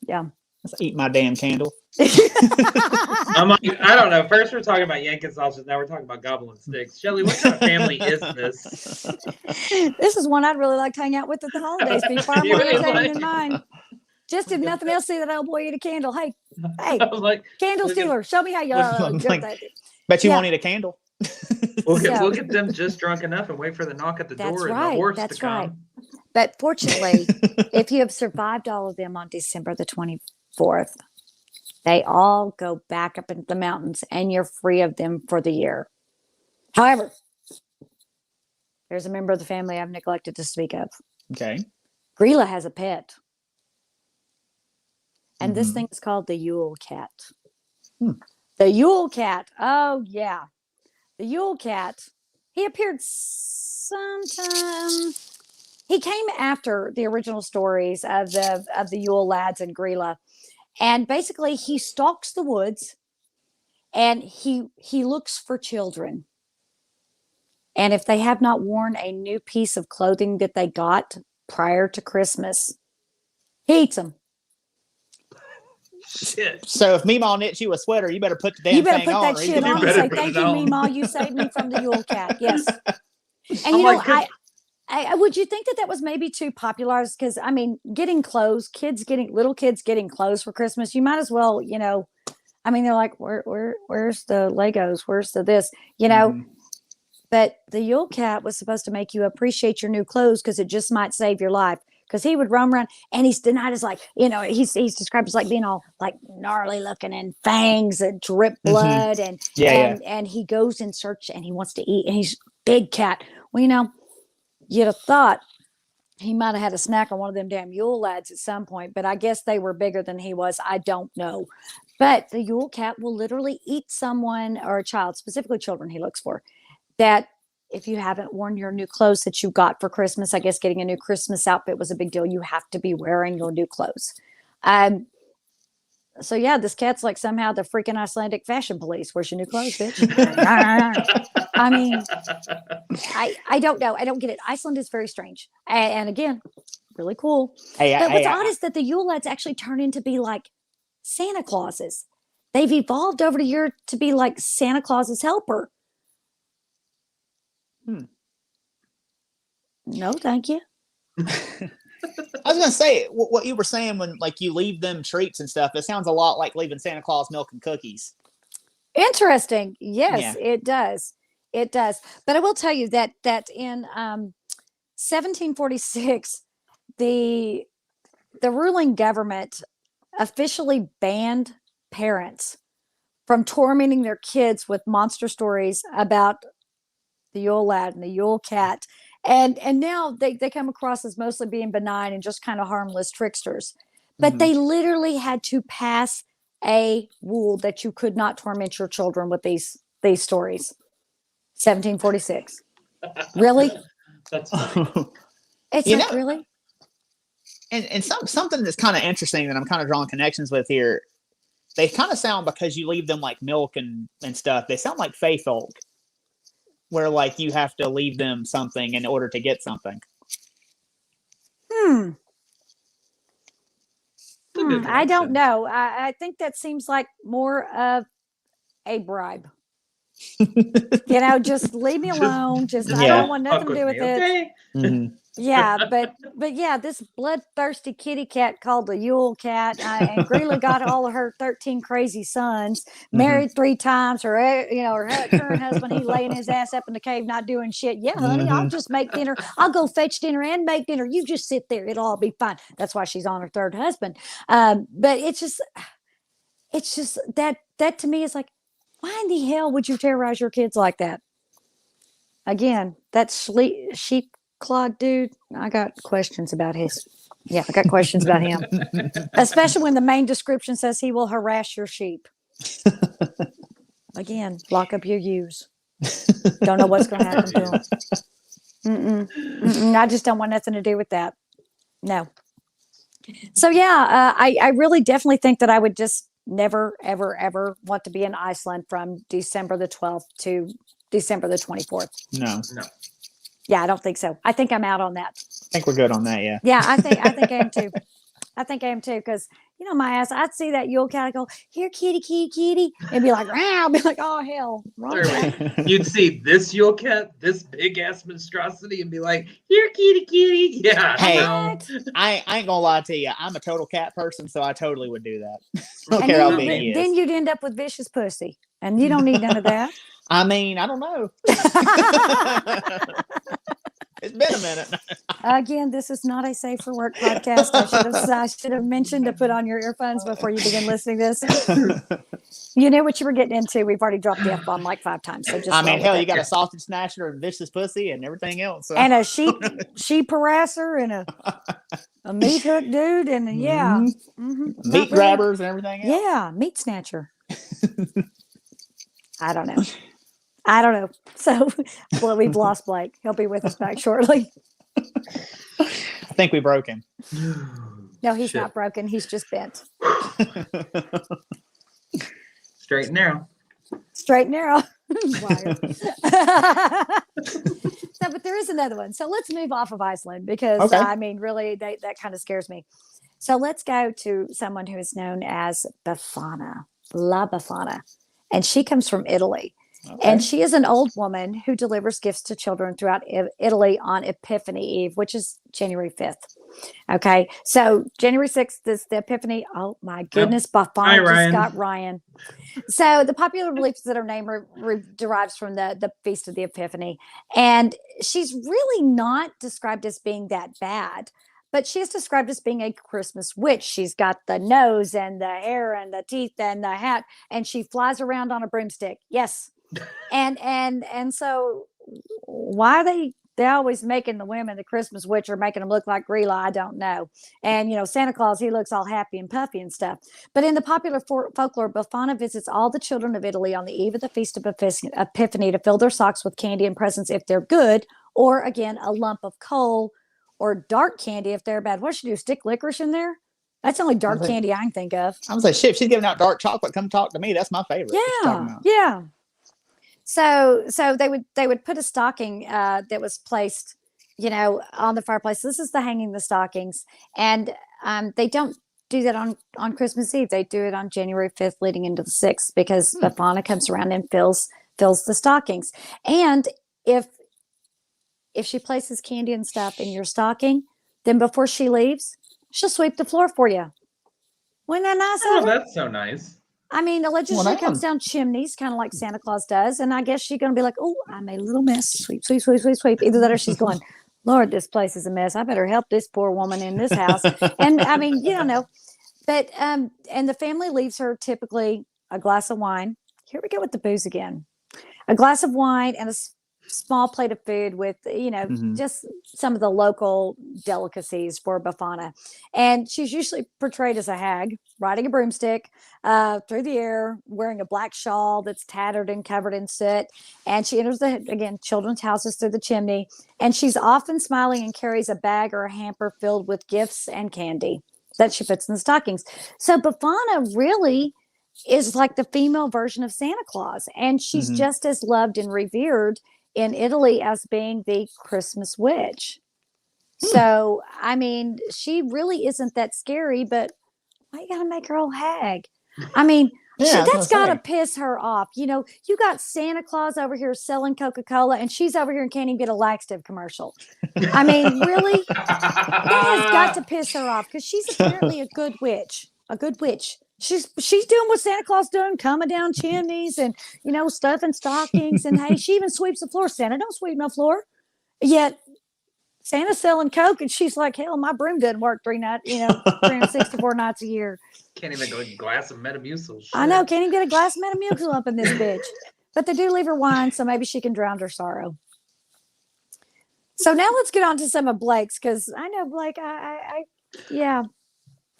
Yeah. Let's eat my damn candle. I'm like, I don't know. First we're talking about yanking sausages. Now we're talking about gobbling sticks. Shelly, what kind of family is this? This is one I'd really like to hang out with at the holidays. Be far You more would entertaining like- than mine. Just if nothing else, see that old boy eat a candle. Hey, I was like, candle look at- stealer, show me how you look do like- that. Bet you Yeah. won't eat a candle. we'll get them just drunk enough and wait for the knock at the That's door and right, the horse that's to come. right. But fortunately, if you have survived all of them on December the 24th, they all go back up into the mountains and you're free of them for the year. However, there's a member of the family I've neglected to speak of. Okay. Gryla has a pet. And this Mhm. thing is called the Yule Cat. Hmm. The Yule Cat. Oh, yeah. The Yule Cat. He appeared sometime. He came after the original stories of the Yule Lads and Gryla. And basically, he stalks the woods and he looks for children. And if they have not worn a new piece of clothing that they got prior to Christmas, he eats them. Shit. So if Meemaw knits you a sweater, you better put the damn You better thing put on. that or he's shit gonna on You and better say, put thank it you, on." Meemaw. You saved me from the Yule Cat. Yes. And I'm you know, like, I would you think that was maybe too popularized? Because I mean, getting clothes, little kids getting clothes for Christmas, you might as well, you know. I mean, they're like, where's the Legos? Where's the this? You know. Mhm. But the Yule Cat was supposed to make you appreciate your new clothes because it just might save your life. Because he would roam around and he's denied as like, you know, he's described as like being all like gnarly looking and fangs that drip blood and and he goes in search and he wants to eat and he's big cat. Well, you know, you'd have thought he might have had a snack on one of them damn Yule Lads at some point, but I guess they were bigger than he was. I don't know. But the Yule Cat will literally eat someone or a child, specifically children he looks for, that if you haven't worn your new clothes that you got for Christmas, I guess getting a new Christmas outfit was a big deal. You have to be wearing your new clothes. So yeah, this cat's like somehow the freaking Icelandic fashion police. Where's your new clothes, bitch? I mean, I don't know. I don't get it. Iceland is very strange. And again, really cool. But what's odd is that the Yule Lads actually turn into be like Santa Clauses. They've evolved over the year to be like Santa Claus's helper. No, thank you. I was gonna say what you were saying when like you leave them treats and stuff. It sounds a lot like leaving Santa Claus milk and cookies. Interesting. Yes, Yeah. it does. It does. But I will tell you that in 1746, the ruling government officially banned parents from tormenting their kids with monster stories about the Yule Lad and the Yule Cat. And now they come across as mostly being benign and just kind of harmless tricksters. But they literally had to pass a rule that you could not torment your children with these stories. 1746. Really? That's funny. It's You like, know- really? And something that's kind of interesting that I'm kind of drawing connections with here. They kind of sound, because you leave them like milk and stuff, they sound like fae folk, where like you have to leave them something in order to get something. I don't know. I think that seems like more of a bribe. Just leave me alone. Just I Yeah. don't want nothing to do with it. Okay. Mhm. Yeah, but yeah, this bloodthirsty kitty cat called the Yule Cat, and Gryla got all of her 13 crazy sons, married 3 times. Her current husband, he laying his ass up in the cave, not doing shit. Yeah, honey, I'll just make dinner. I'll go fetch dinner and make dinner. You just sit there; it'll all be fine. That's why she's on her 3rd husband. But it's just that to me is like, why in the hell would you terrorize your kids like that? Again, that sheep Clod dude, I got questions about his. Yeah, I got questions about him, especially when the main description says he will harass your sheep. Again, lock up your ewes. Don't know what's going to happen to them. I just don't want nothing to do with that. No. So yeah, I really definitely think that I would just never, ever, ever want to be in Iceland from December the 12th to December the 24th. No, Yeah, I don't think so. I think I'm out on that. I think we're good on that. Yeah. Yeah, I think I am too. I think I am too, because my ass, I'd see that Yule Cat, I'd go, here, kitty, kitty, kitty, and be like, "Rah," I'd be like, oh hell, wrong cat. You'd see this Yule Cat, this big ass monstrosity, and be like, "Here, kitty, kitty." Yeah. Hey. no. I ain't gonna lie to you. I'm a total cat person, so I totally would do that. I don't And care how then, big he then is. you'd end up with vicious pussy, and you don't need none of that. I mean, I don't know. It's been a minute. Again, this is not a safe for work podcast. I should have mentioned to put on your earphones before you begin listening to this. You knew what you were getting into. We've already dropped the F-bomb like 5 times. So just I mean, roll hell, with you it. got a sausage snatcher and vicious pussy and everything else. So. And a sheep harasser and a meat hook dude, and yeah, meat Not really. grabbers and everything else. Yeah, meat snatcher. I don't know. So, well, we've lost Blake. He'll be with us back shortly. I think we broke him. No, he's Shit. not broken. He's just bent. Straight and narrow. Straight and narrow. Liar. No, but there is another one. So let's move off of Iceland because, Okay. I mean, really, that kind of scares me. So let's go to someone who is known as Befana La Bafana. And she comes from Italy. Okay. And she is an old woman who delivers gifts to children throughout Italy on Epiphany Eve, which is January 5th. Okay. So January 6th is the Epiphany. Oh my goodness. Bafana Hi, just Ryan. got Ryan. So the popular belief is that her name derives from the Feast of the Epiphany. And she's really not described as being that bad. But she is described as being a Christmas witch. She's got the nose and the hair and the teeth and the hat, and she flies around on a broomstick. Yes. And so why are they always making the women the Christmas witch or making them look like Gryla? I don't know. And Santa Claus, he looks all happy and puffy and stuff. But in the popular folklore, Befana visits all the children of Italy on the eve of the Feast of Epiphany to fill their socks with candy and presents if they're good, or again a lump of coal or dark candy if they're bad. What should she do? Stick licorice in there? That's the only dark candy I can think of. I was like, shit, if she's giving out dark chocolate, come talk to me. That's my favorite. What you talking about? Yeah. So they would put a stocking that was placed, on the fireplace. This is the hanging the stockings, and they don't do that on Christmas Eve. They do it on January 5th, leading into the 6th, because Befana comes around and fills the stockings. And if she places candy and stuff in your stocking, then before she leaves, she'll sweep the floor for you. Wasn't that nice? Oh, of her? that's so nice. I mean, allegedly Well, she comes down chimneys, kind of like Santa Claus does. And I guess she's going to be like, oh, I made a little mess. Sweep, sweep, sweep, sweep, sweep. Either that or she's going, Lord, this place is a mess. I better help this poor woman in this house. And I mean, you don't know. But, and the family leaves her typically a glass of wine. Here we go with the booze again. A glass of wine and a small plate of food with, just some of the local delicacies for Befana. And she's usually portrayed as a hag, riding a broomstick through the air, wearing a black shawl that's tattered and covered in soot. And she enters children's houses through the chimney. And she's often smiling and carries a bag or a hamper filled with gifts and candy that she puts in the stockings. So Befana really is like the female version of Santa Claus. And she's just as loved and revered in Italy as being the Christmas witch. So, I mean, she really isn't that scary, but why you gotta make her old hag? I mean, that's gotta piss her off. You got Santa Claus over here selling Coca-Cola, and she's over here and can't even get a laxative commercial. I mean, really? That has got to piss her off, because she's apparently a good witch. She's doing what Santa Claus doing, coming down chimneys and, stuffing stockings. And hey, she even sweeps the floor. Santa don't sweep no floor. Yet Santa's selling Coke, and she's like, hell, my broom doesn't work 364 nights a year. Can't even go get a glass of Metamucil. Shit. I know, can't even get a glass of Metamucil up in this bitch. But they do leave her wine, so maybe she can drown her sorrow. So now let's get on to some of Blake's, because I know Blake, yeah.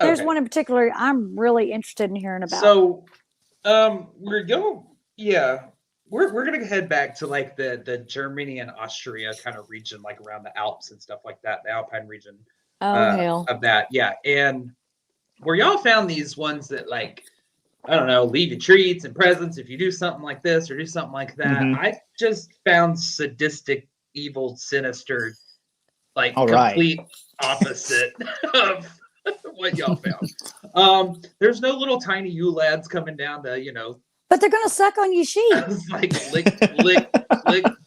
There's one in particular I'm really interested in hearing about. So, we're gonna head back to like the Germany and Austria kind of region, like around the Alps and stuff like that, the Alpine region. Hell. Of that, yeah. And where y'all found these ones that, like, I don't know, leave you treats and presents if you do something like this or do something like that. I just found sadistic, evil, sinister, like complete opposite of what y'all found. There's no little tiny Yule Lads coming down to, but they're gonna suck on your sheet. like lick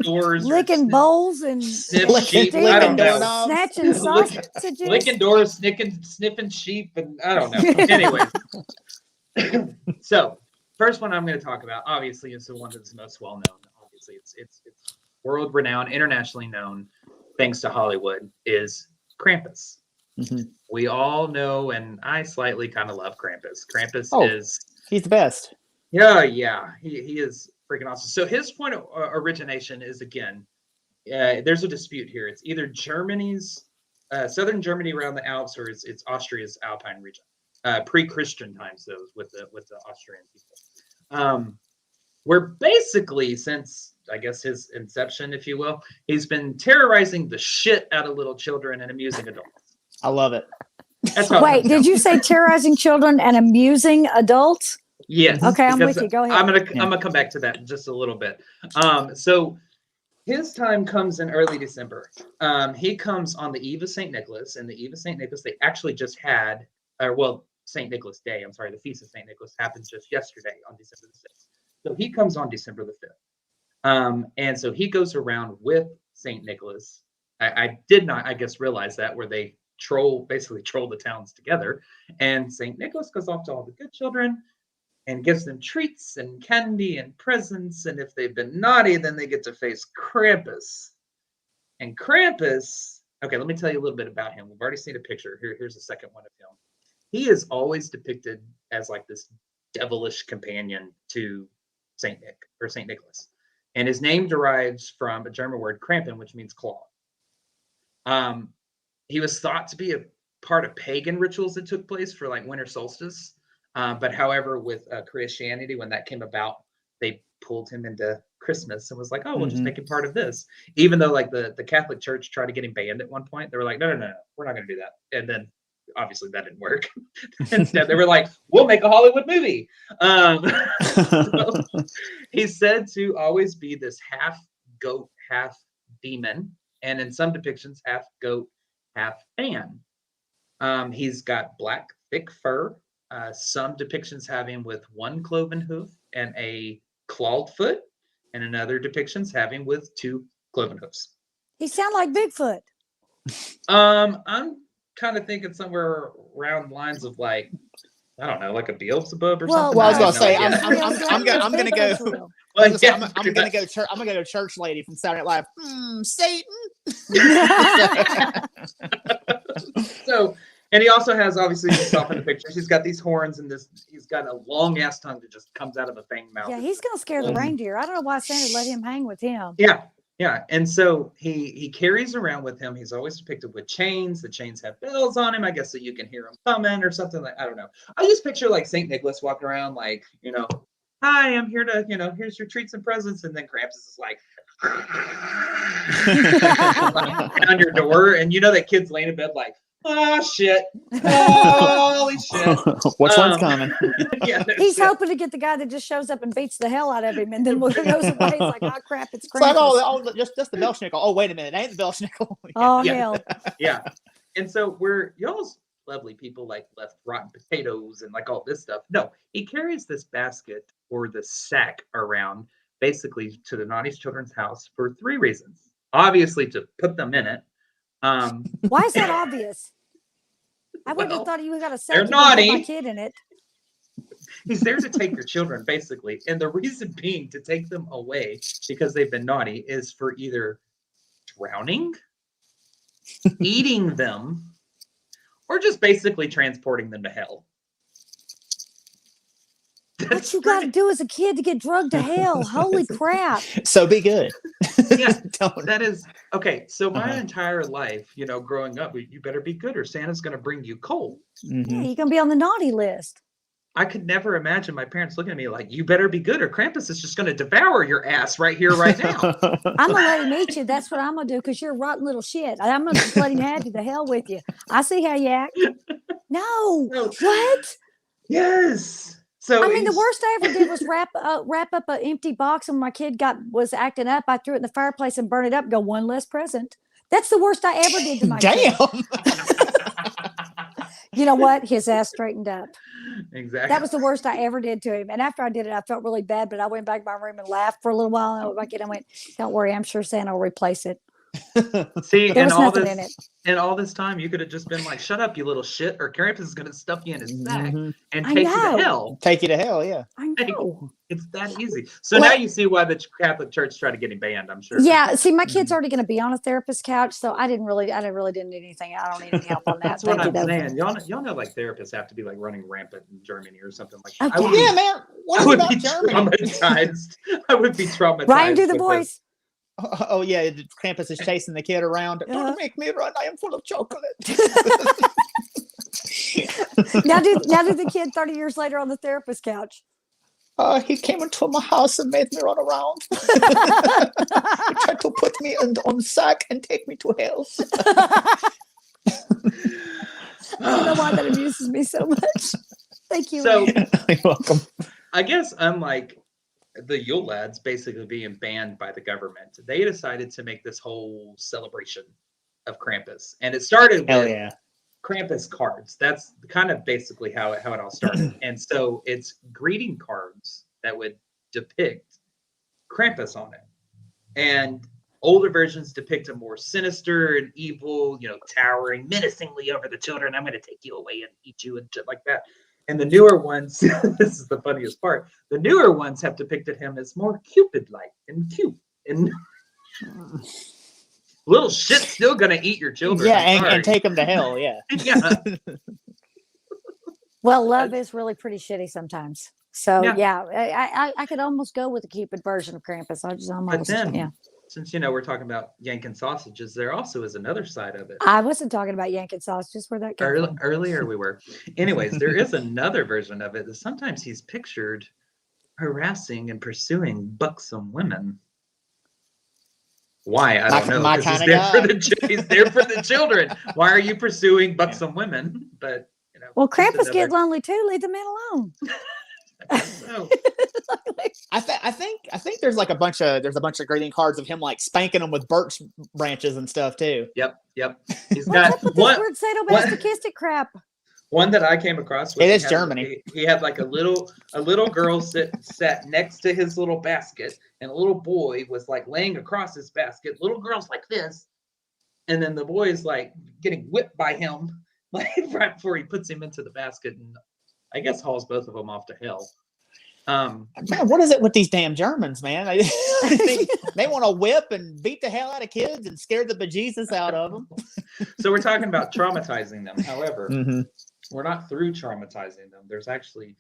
doors, licking bowls and sniff sheep. I don't know. Snatching sausages, licking doors, sniffing sheep, and I don't know. Anyways, so first one I'm going to talk about, obviously, is the one that's most well known. Obviously, it's world renowned, internationally known, thanks to Hollywood, is Krampus. We all know, and I slightly kind of love Krampus. He's the best. Yeah, he is freaking awesome. So his point of origination is, again, there's a dispute here. It's either Germany's southern Germany around the Alps, or it's Austria's Alpine region, pre-Christian times, though, with the Austrian people. Where basically, since I guess his inception, if you will, he's been terrorizing the shit out of little children and amusing adults. I love it. Wait, did you say terrorizing children and amusing adults? Yes. Okay, I'm with you. Go ahead. I'm gonna come back to that in just a little bit. So his time comes in early December. He comes on the eve of St. Nicholas, and the eve of St. Nicholas, they actually just had, St. Nicholas Day. I'm sorry, the feast of St. Nicholas happened just yesterday on December the 6th. So he comes on December the 5th. And so he goes around with St. Nicholas. I did not, I guess, realize that, where they basically troll the towns together. And St. Nicholas goes off to all the good children and gives them treats and candy and presents. And if they've been naughty, then they get to face Krampus. And Krampus, okay, let me tell you a little bit about him. We've already seen a picture. Here's a second one of him. He is always depicted as like this devilish companion to St. Nicholas. And his name derives from a German word, Krampen, which means claw. He was thought to be a part of pagan rituals that took place for like winter solstice. But however, with Christianity, when that came about, they pulled him into Christmas and was like, oh, we'll just make him part of this. Even though like the Catholic Church tried to get him banned at one point. They were like, no, we're not going to do that. And then obviously that didn't work. Instead, they were like, we'll make a Hollywood movie. So he's said to always be this half goat, half demon. And in some depictions, half goat, half fan. He's got black, thick fur. Some depictions have him with one cloven hoof and a clawed foot, and another depictions have him with two cloven hoofs. He sounds like Bigfoot. I'm kind of thinking somewhere around lines of like, I don't know, like a Beelzebub or something. Well, I was gonna say, I'm gonna go. Well, I'm gonna go church lady from Saturday Night Live. Satan. So And he also has, obviously, himself in the picture. He's got these horns and he's got a long ass tongue that just comes out of a fang mouth. Yeah, he's gonna scare the Um, reindeer. I don't know why Santa let him hang with him. Yeah. Yeah. And so he carries around with him. He's always depicted with chains. The chains have bells on him, I guess, so you can hear him coming or something like, I don't know. I just picture like St. Nicholas walking around like, hi, I'm here to, here's your treats and presents. And then Krampus is like, on your door. And that kid's laying in bed like, oh shit. Oh, holy shit. Which one's coming? Yeah, He's hoping to get the guy that just shows up and beats the hell out of him, and then when he goes away, he's like, "Oh crap, it's It's like, Krampus." just the Belsnickel. Oh, wait a minute, it ain't the Belsnickel. Oh Yeah. hell! Yeah. And so y'all's lovely people like left rotten potatoes and like all this stuff. No, he carries this basket or this sack around basically to the naughty children's house for 3 reasons. Obviously, to put them in it. Why is that obvious? I wouldn't have thought you got a sack. They're You wouldn't put naughty. my kid in it. He's there to take your children, basically. And the reason being to take them away because they've been naughty is for either drowning, eating them, or just basically transporting them to hell. What you got to do as a kid to get drugged to hell? Holy crap! So be good. Yeah, Don't. that is okay. So my entire life, growing up, you better be good or Santa's going to bring you coal. Yeah, you're gonna be on the naughty list. I could never imagine my parents looking at me like, you better be good or Krampus is just going to devour your ass right here, right now. I'm gonna let him eat you. That's what I'm gonna do because you're a rotten little shit. I'm gonna just let him have you. The hell with you. I see how you act. No, No. what? Yes. So I mean, the worst I ever did was wrap up an empty box, and my kid was acting up. I threw it in the fireplace and burned it up. And go, one less present. That's the worst I ever did to my kid. Damn. You know what? His ass straightened up. Exactly. That was the worst I ever did to him. And after I did it, I felt really bad. But I went back to my room and laughed for a little while. And my kid, I went, "Don't worry, I'm sure Santa will replace it." See, There and was all nothing this, in it. and all this time, you could have just been like, "Shut up, you little shit," or Krampus is going to stuff you in his sack Mhm. and I take you know. to hell. Take you to hell, yeah. I know. It's that easy. So Well- now you see why the Catholic Church tried to get him banned. I'm sure. Yeah. See, my kid's Mhm. already going to be on a therapist couch, so I didn't really need anything. I don't need any help on that. That's what Thank you, I'm though. saying. Y'all know, like therapists have to be like running rampant in Germany or something like that. Okay. Yeah, man. What I is would about be Germany? traumatized. I would be traumatized. Ryan, do the with voice. Oh yeah, Krampus is chasing the kid around. Uh-huh. Don't make me run. I am full of chocolate. Now do the kid 30 years later on the therapist couch. He came into my house and made me run around. He tried to put me on sack and take me to hell. I don't know why that amuses me so much. Thank you. So Ryan. You're welcome. I guess unlike the Yule Lads basically being banned by the government, they decided to make this whole celebration of Krampus. And it started Hell with yeah. Krampus cards. That's kind of basically how it all started. And so it's greeting cards that would depict Krampus on it. And older versions depict him more sinister and evil, towering menacingly over the children. I'm going to take you away and eat you and shit like that. And the newer ones, this is the funniest part, the newer ones have depicted him as more Cupid-like and cute. And little shit's still going to eat your children. Yeah, I'm sorry. and take them to hell. Yeah. Yeah. Well, love is really pretty shitty sometimes. So Yeah. yeah, I could almost go with the Cupid version of Krampus. But Almost, then, yeah. since we're talking about yanking sausages, there also is another side of it. I wasn't talking about yanking sausages. Where that came from? Earlier we were. Anyways, there is another version of it that sometimes he's pictured harassing and pursuing buxom women. Why? I don't know. My 'cause kinda guy. He's there for the children. Why are you pursuing buxom women? But Well, just Krampus get another- lonely too. Leave the man alone. So, I think there's a bunch of greeting cards of him like spanking them with birch branches and stuff too. Yep. He's What's got up with one. this weird sadomasochistic crap? One that I came across. It is he had- Germany. He had like a little girl sat next to his little basket, and a little boy was like laying across his basket. Little girl's like this, and then the boy is like getting whipped by him, like right before he puts him into the basket, and I guess hauls both of them off to hell. Man, what is it with these damn Germans, man? They want to whip and beat the hell out of kids and scare the bejesus out of them. So we're talking about traumatizing them. However, Mhm. we're not through traumatizing them. There's actually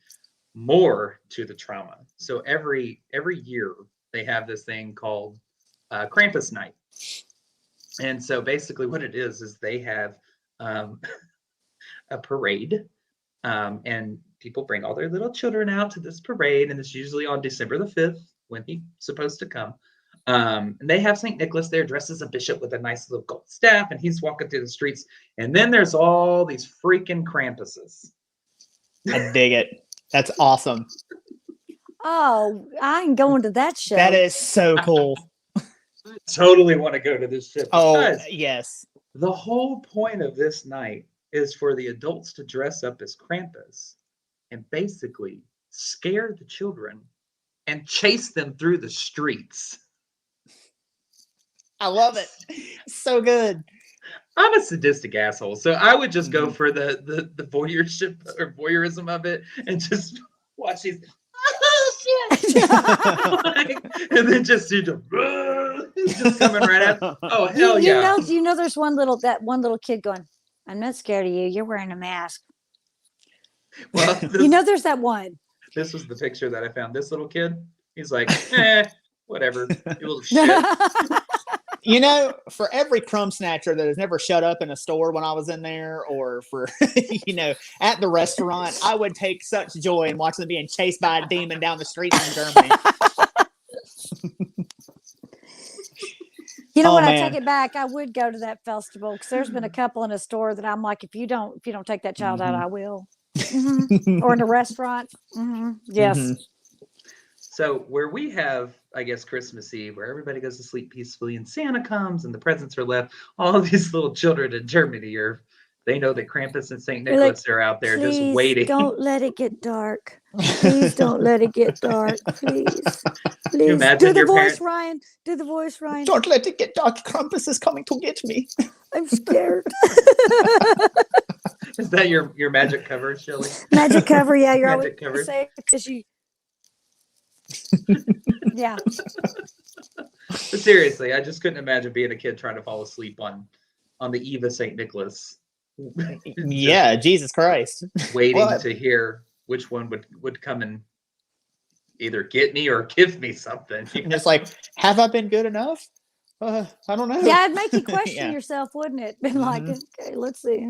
more to the trauma. So every year they have this thing called Krampus Night. And so basically what it is they have a parade, and people bring all their little children out to this parade, and it's usually on December the 5th when he's supposed to come. And they have St. Nicholas there dressed as a bishop with a nice little gold staff, and he's walking through the streets. And then there's all these freaking Krampuses. I dig it. That's awesome. Oh, I ain't going to that show. That is so cool. I totally want to go to this shit. Oh, because yes. the whole point of this night is for the adults to dress up as Krampus and basically scare the children and chase them through the streets. I love it. So good. I'm a sadistic asshole, so I would just go for the voyeurship or voyeurism of it and just watch these. And then just see the just coming right at. Oh hell yeah! You know, there's one little kid going, "I'm not scared of you. You're wearing a mask." Well, there's that one. This was the picture that I found. This little kid, he's like, whatever, you little shit. For every crumb snatcher that has never shut up in a store when I was in there, or for, at the restaurant, I would take such joy in watching them being chased by a demon down the streets in Germany. I take it back. I would go to that festival because there's been a couple in a store that I'm like, if you don't take that child out, I will. Or in a restaurant. Yes. Mm-hmm. So where we have, I guess, Christmas Eve, where everybody goes to sleep peacefully and Santa comes and the presents are left, all of these little children in Germany they know that Krampus and St. Nicholas are out there just waiting. Don't let it get dark. Please don't let it get dark. Please. You imagine Do the your voice, parents... Ryan. Do the voice, Ryan. Don't let it get dark. Krampus is coming to get me. I'm scared. Is that your magic cover, Shelley? Magic cover, yeah. You're magic always cover. because you. Yeah. But seriously, I just couldn't imagine being a kid trying to fall asleep on the eve of St. Nicholas. Yeah, Jesus Christ. Waiting to hear which one would come and either get me or give me something. And it's like, have I been good enough? I don't know. Yeah, it'd make you question yourself, wouldn't it? Been like, okay, let's see.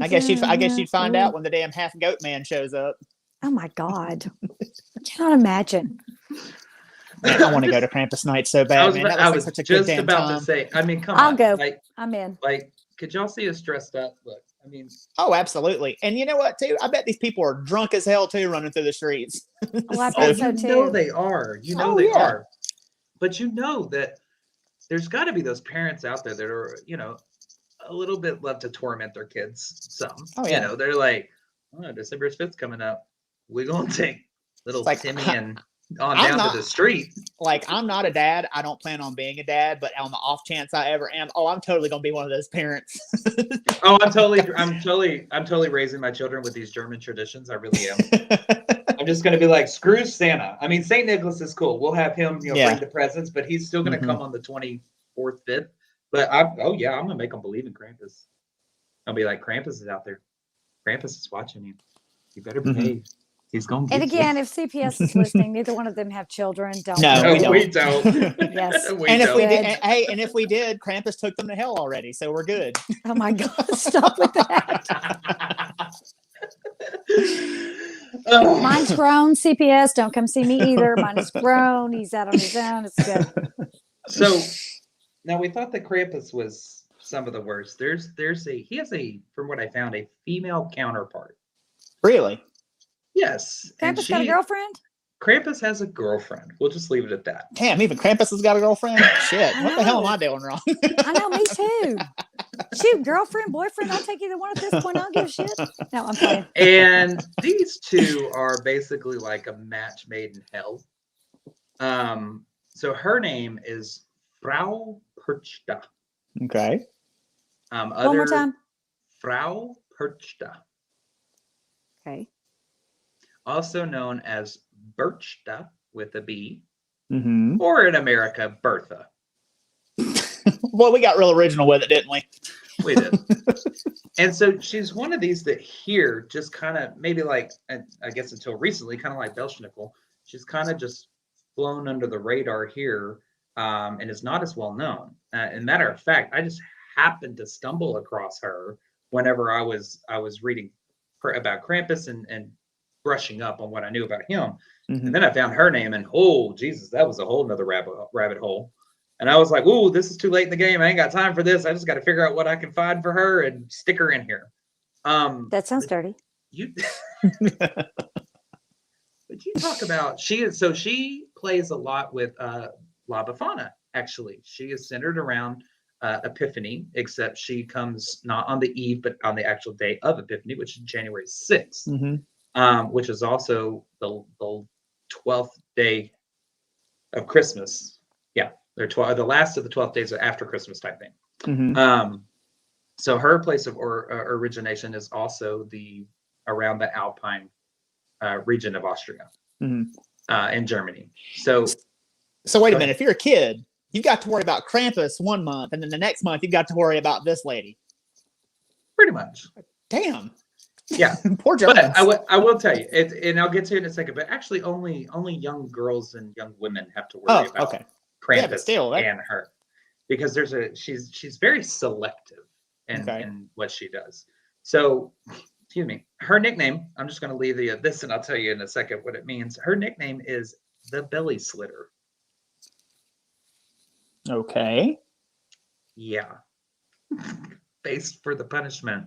I guess you'd find out when the damn half goat man shows up. Oh my God. I cannot imagine. Man, I want to go to Krampus night so bad, man. That was such a good damn time. To say, I mean, come I'll on. go. Like, I'm in. Like, could y'all see us dressed up? Look, I mean. Oh, absolutely. And you know what, too? I bet these people are drunk as hell, too, running through the streets. Oh, I bet so, too. You know they are. You know they are. But you know that there's got to be those parents out there that are, a little bit love to torment their kids. Some. Oh, yeah. They're like, December 5th coming up. We're going to take little Timmy and down to the street. Like, I'm not a dad. I don't plan on being a dad, but on the off chance I ever am, I'm totally gonna be one of those parents. I'm totally raising my children with these German traditions. I really am. I'm just gonna be like, screw Santa. I mean, St. Nicholas is cool. We'll have him, bring the presents, but he's still gonna come on the 24th, 5th. But I'm gonna make them believe in Krampus. I'll be like, Krampus is out there. Krampus is watching you. You better behave. He's going. And again, if CPS is listening, neither one of them have children. Don't. No, we don't. Yes. And if we did, Krampus took them to hell already, so we're good. Oh my God! Stop with that. Mine's grown. CPS, don't come see me either. Mine is grown. He's out on his own. It's good. So now we thought that Krampus was some of the worst. He has from what I found, a female counterpart. Really? Yes. Krampus got a girlfriend? Krampus has a girlfriend. We'll just leave it at that. Damn, even Krampus has got a girlfriend? Shit, what the hell am I doing wrong? I know, me too. Shoot, girlfriend, boyfriend, I'll take either one at this point. I don't give a shit. No, I'm playing. And these two are basically like a match made in hell. So her name is Frau Perchta. Okay. One more time. Frau Perchta. Okay. Also known as Perchta with a B, Mm-hmm. or in America, Bertha. Well, we got real original with it, didn't we? We did. And so she's one of these that here just kind of maybe like, and I guess until recently, kind of like Belsnickel, she's kind of just flown under the radar here, and is not as well known. And matter of fact, I just happened to stumble across her whenever I was reading about Krampus and brushing up on what I knew about him. Mm-hmm. And then I found her name, and oh Jesus, that was a whole nother rabbit hole. And I was like, "Ooh, this is too late in the game. I ain't got time for this. I just got to figure out what I can find for her and stick her in here." That sounds dirty. You, but you talk about she plays a lot with La Bafana. Actually, she is centered around Epiphany, except she comes not on the eve, but on the actual day of Epiphany, which is January 6th, which is also the 12th day of Christmas. Yeah, they're the last of the 12 days after Christmas type thing. Mm-hmm. So her place of origination is also around the Alpine region of Austria, in Germany. So wait a minute. If you're a kid, you've got to worry about Krampus one month, and then the next month you've got to worry about this lady. Pretty much. Damn. Yeah. Poor Germans. But I will tell you, and I'll get to it in a second. But actually, only young girls and young women have to worry about Krampus and her, because she's very selective in what she does. So, excuse me, her nickname. I'm just going to leave this, and I'll tell you in a second what it means. Her nickname is the Belly Slitter. Okay. Yeah. Based for the punishment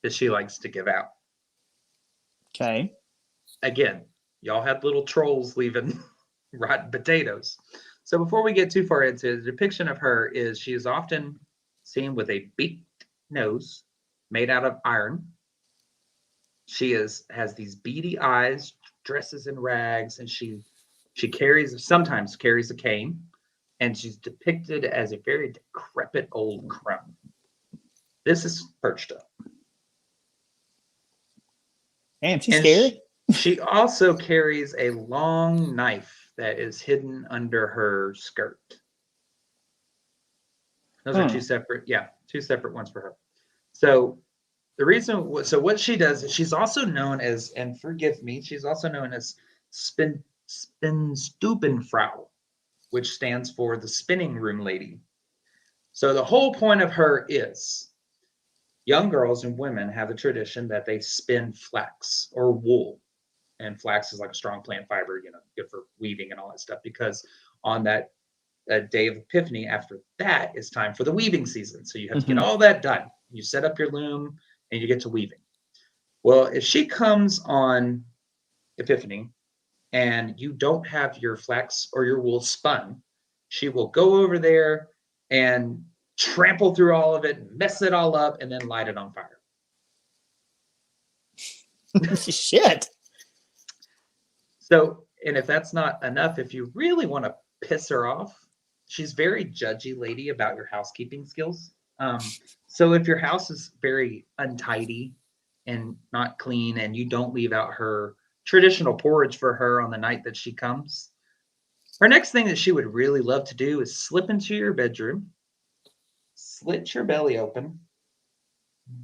that she likes to give out. Okay. Again, y'all had little trolls leaving rotten potatoes. So before we get too far into it, the depiction of her is she is often seen with a beaked nose made out of iron. She has these beady eyes, dresses in rags, and she sometimes carries a cane, and she's depicted as a very decrepit old crone. This is Perchta. Damn, she's scary. She also carries a long knife that is hidden under her skirt. Those are two separate ones for her. So what she does is she's also known as, and forgive me, she's also known as Spinnstubenfrau, which stands for the spinning room lady. So the whole point of her is young girls and women have the tradition that they spin flax or wool. And flax is like a strong plant fiber, good for weaving and all that stuff, because on that day of Epiphany, after that is time for the weaving season. So you have to get all that done. You set up your loom and you get to weaving. Well, if she comes on Epiphany and you don't have your flax or your wool spun, she will go over there and trample through all of it, mess it all up, and then light it on fire. Shit. So, and if that's not enough, if you really want to piss her off, she's very judgy lady about your housekeeping skills. So if your house is very untidy and not clean, and you don't leave out her traditional porridge for her on the night that she comes, her next thing that she would really love to do is slip into your bedroom, slit your belly open,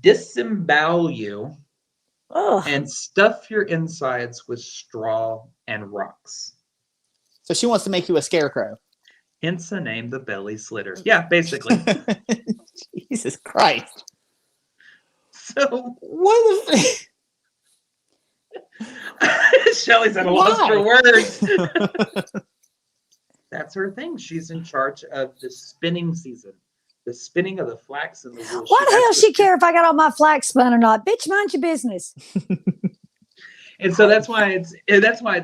disembowel you, and stuff your insides with straw and rocks. So she wants to make you a scarecrow. Hence the name, the Belly Slitter. Yeah, basically. Jesus Christ. So what the Shelly's at a loss for words. That's her thing. She's in charge of the spinning season. The spinning of the flax and the wool. Why the hell she care if I got all my flax spun or not? Bitch, mind your business. And so that's why it's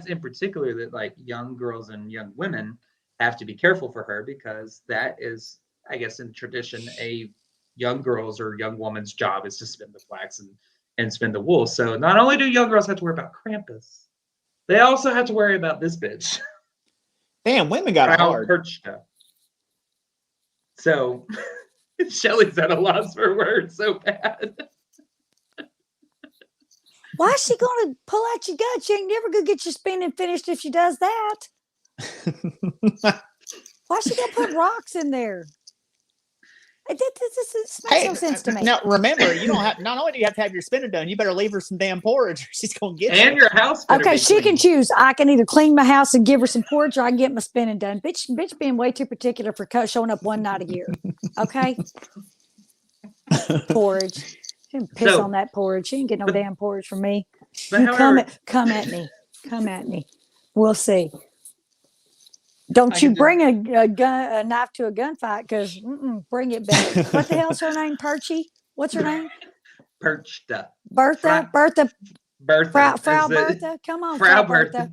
in particular that like young girls and young women have to be careful for her, because that is, I guess, in tradition, a young girl's or young woman's job is to spin the flax and spin the wool. So not only do young girls have to worry about Krampus, they also have to worry about this bitch. Damn, women got Frau hard. Perchta. So Shelly's at a loss for words so bad. Why is she going to pull out your guts? She ain't never going to get your spinning finished if she does that. Why is she going to put rocks in there? This makes no sense to me. Now, remember, you don't have. Not only do you have to have your spinning done, you better leave her some damn porridge, or she's gonna get And you. your house. Better Okay, be she clean. can choose. I can either clean my house and give her some porridge, or I can get my spinning done. Bitch being way too particular for showing up one night a year. Okay, porridge. She didn't piss on that porridge. She didn't get no damn porridge from me. But You however, come at me. Come at me. We'll see. Don't I you can bring a knife to a gunfight, because bring it back. What the hell's her name? Perchy? What's her name? Perchta. Bertha. Bertha. Frau is it- Bertha. Come on, Frau Frau Bertha. Bertha.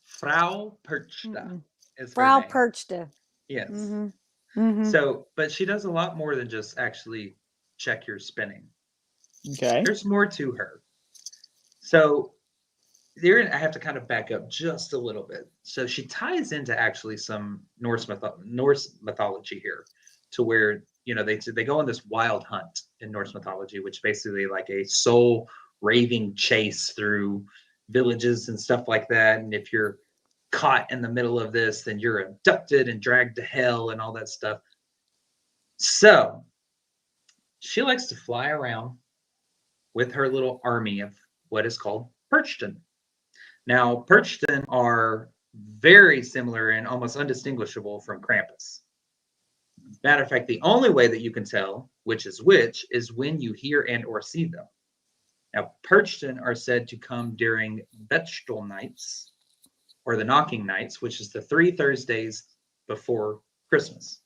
Frau Perchta is her Frau name. Perchta. Yes. Mm-hmm. So, but she does a lot more than just actually check your spinning. Okay. There's more to her. So, there I have to kind of back up just a little bit. So she ties into actually some Norse mythology here, to where they go on this wild hunt in Norse mythology, which basically like a soul raving chase through villages and stuff like that. And if you're caught in the middle of this, then you're abducted and dragged to hell and all that stuff. So she likes to fly around with her little army of what is called Perchten. Now, Perchten are very similar and almost undistinguishable from Krampus. Matter of fact, the only way that you can tell which is when you hear and or see them. Now, Perchten are said to come during Belsnickel nights, or the knocking nights, which is the 3 Thursdays before Christmas.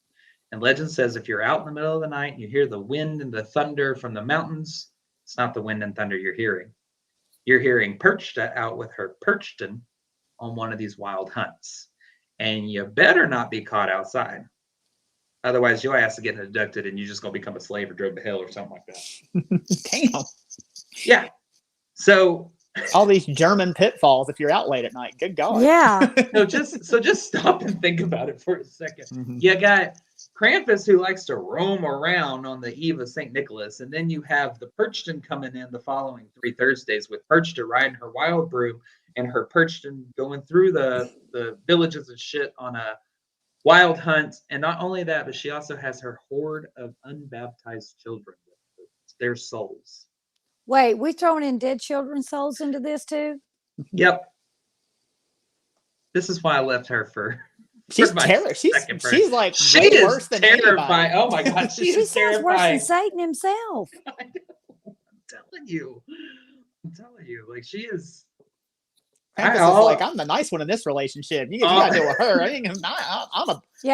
And legend says if you're out in the middle of the night and you hear the wind and the thunder from the mountains, it's not the wind and thunder you're hearing. You're hearing Perchta out with her Perchten on one of these wild hunts. And you better not be caught outside. Otherwise, your ass is getting abducted and you're just going to become a slave or drove to hell or something like that. Damn. Yeah. So all these German pitfalls if you're out late at night. Good God. Yeah. just stop and think about it for a second. Mm-hmm. You got Krampus, who likes to roam around on the eve of St. Nicholas, and then you have the Perchten coming in the following 3 Thursdays with Perchta riding her wild broom and her Perchten going through the villages and shit on a wild hunt. And not only that, but she also has her horde of unbaptized children with her, their souls. Wait, we throwing in dead children's souls into this too? Yep. This is why I left her for. She's terrible. She's like she way is worse than terrifying. anybody. Oh my God, she sounds terrifying. worse than Satan himself. I'm telling you, like she is. Krampus is like, I'm the nice one in this relationship. You got to deal with her.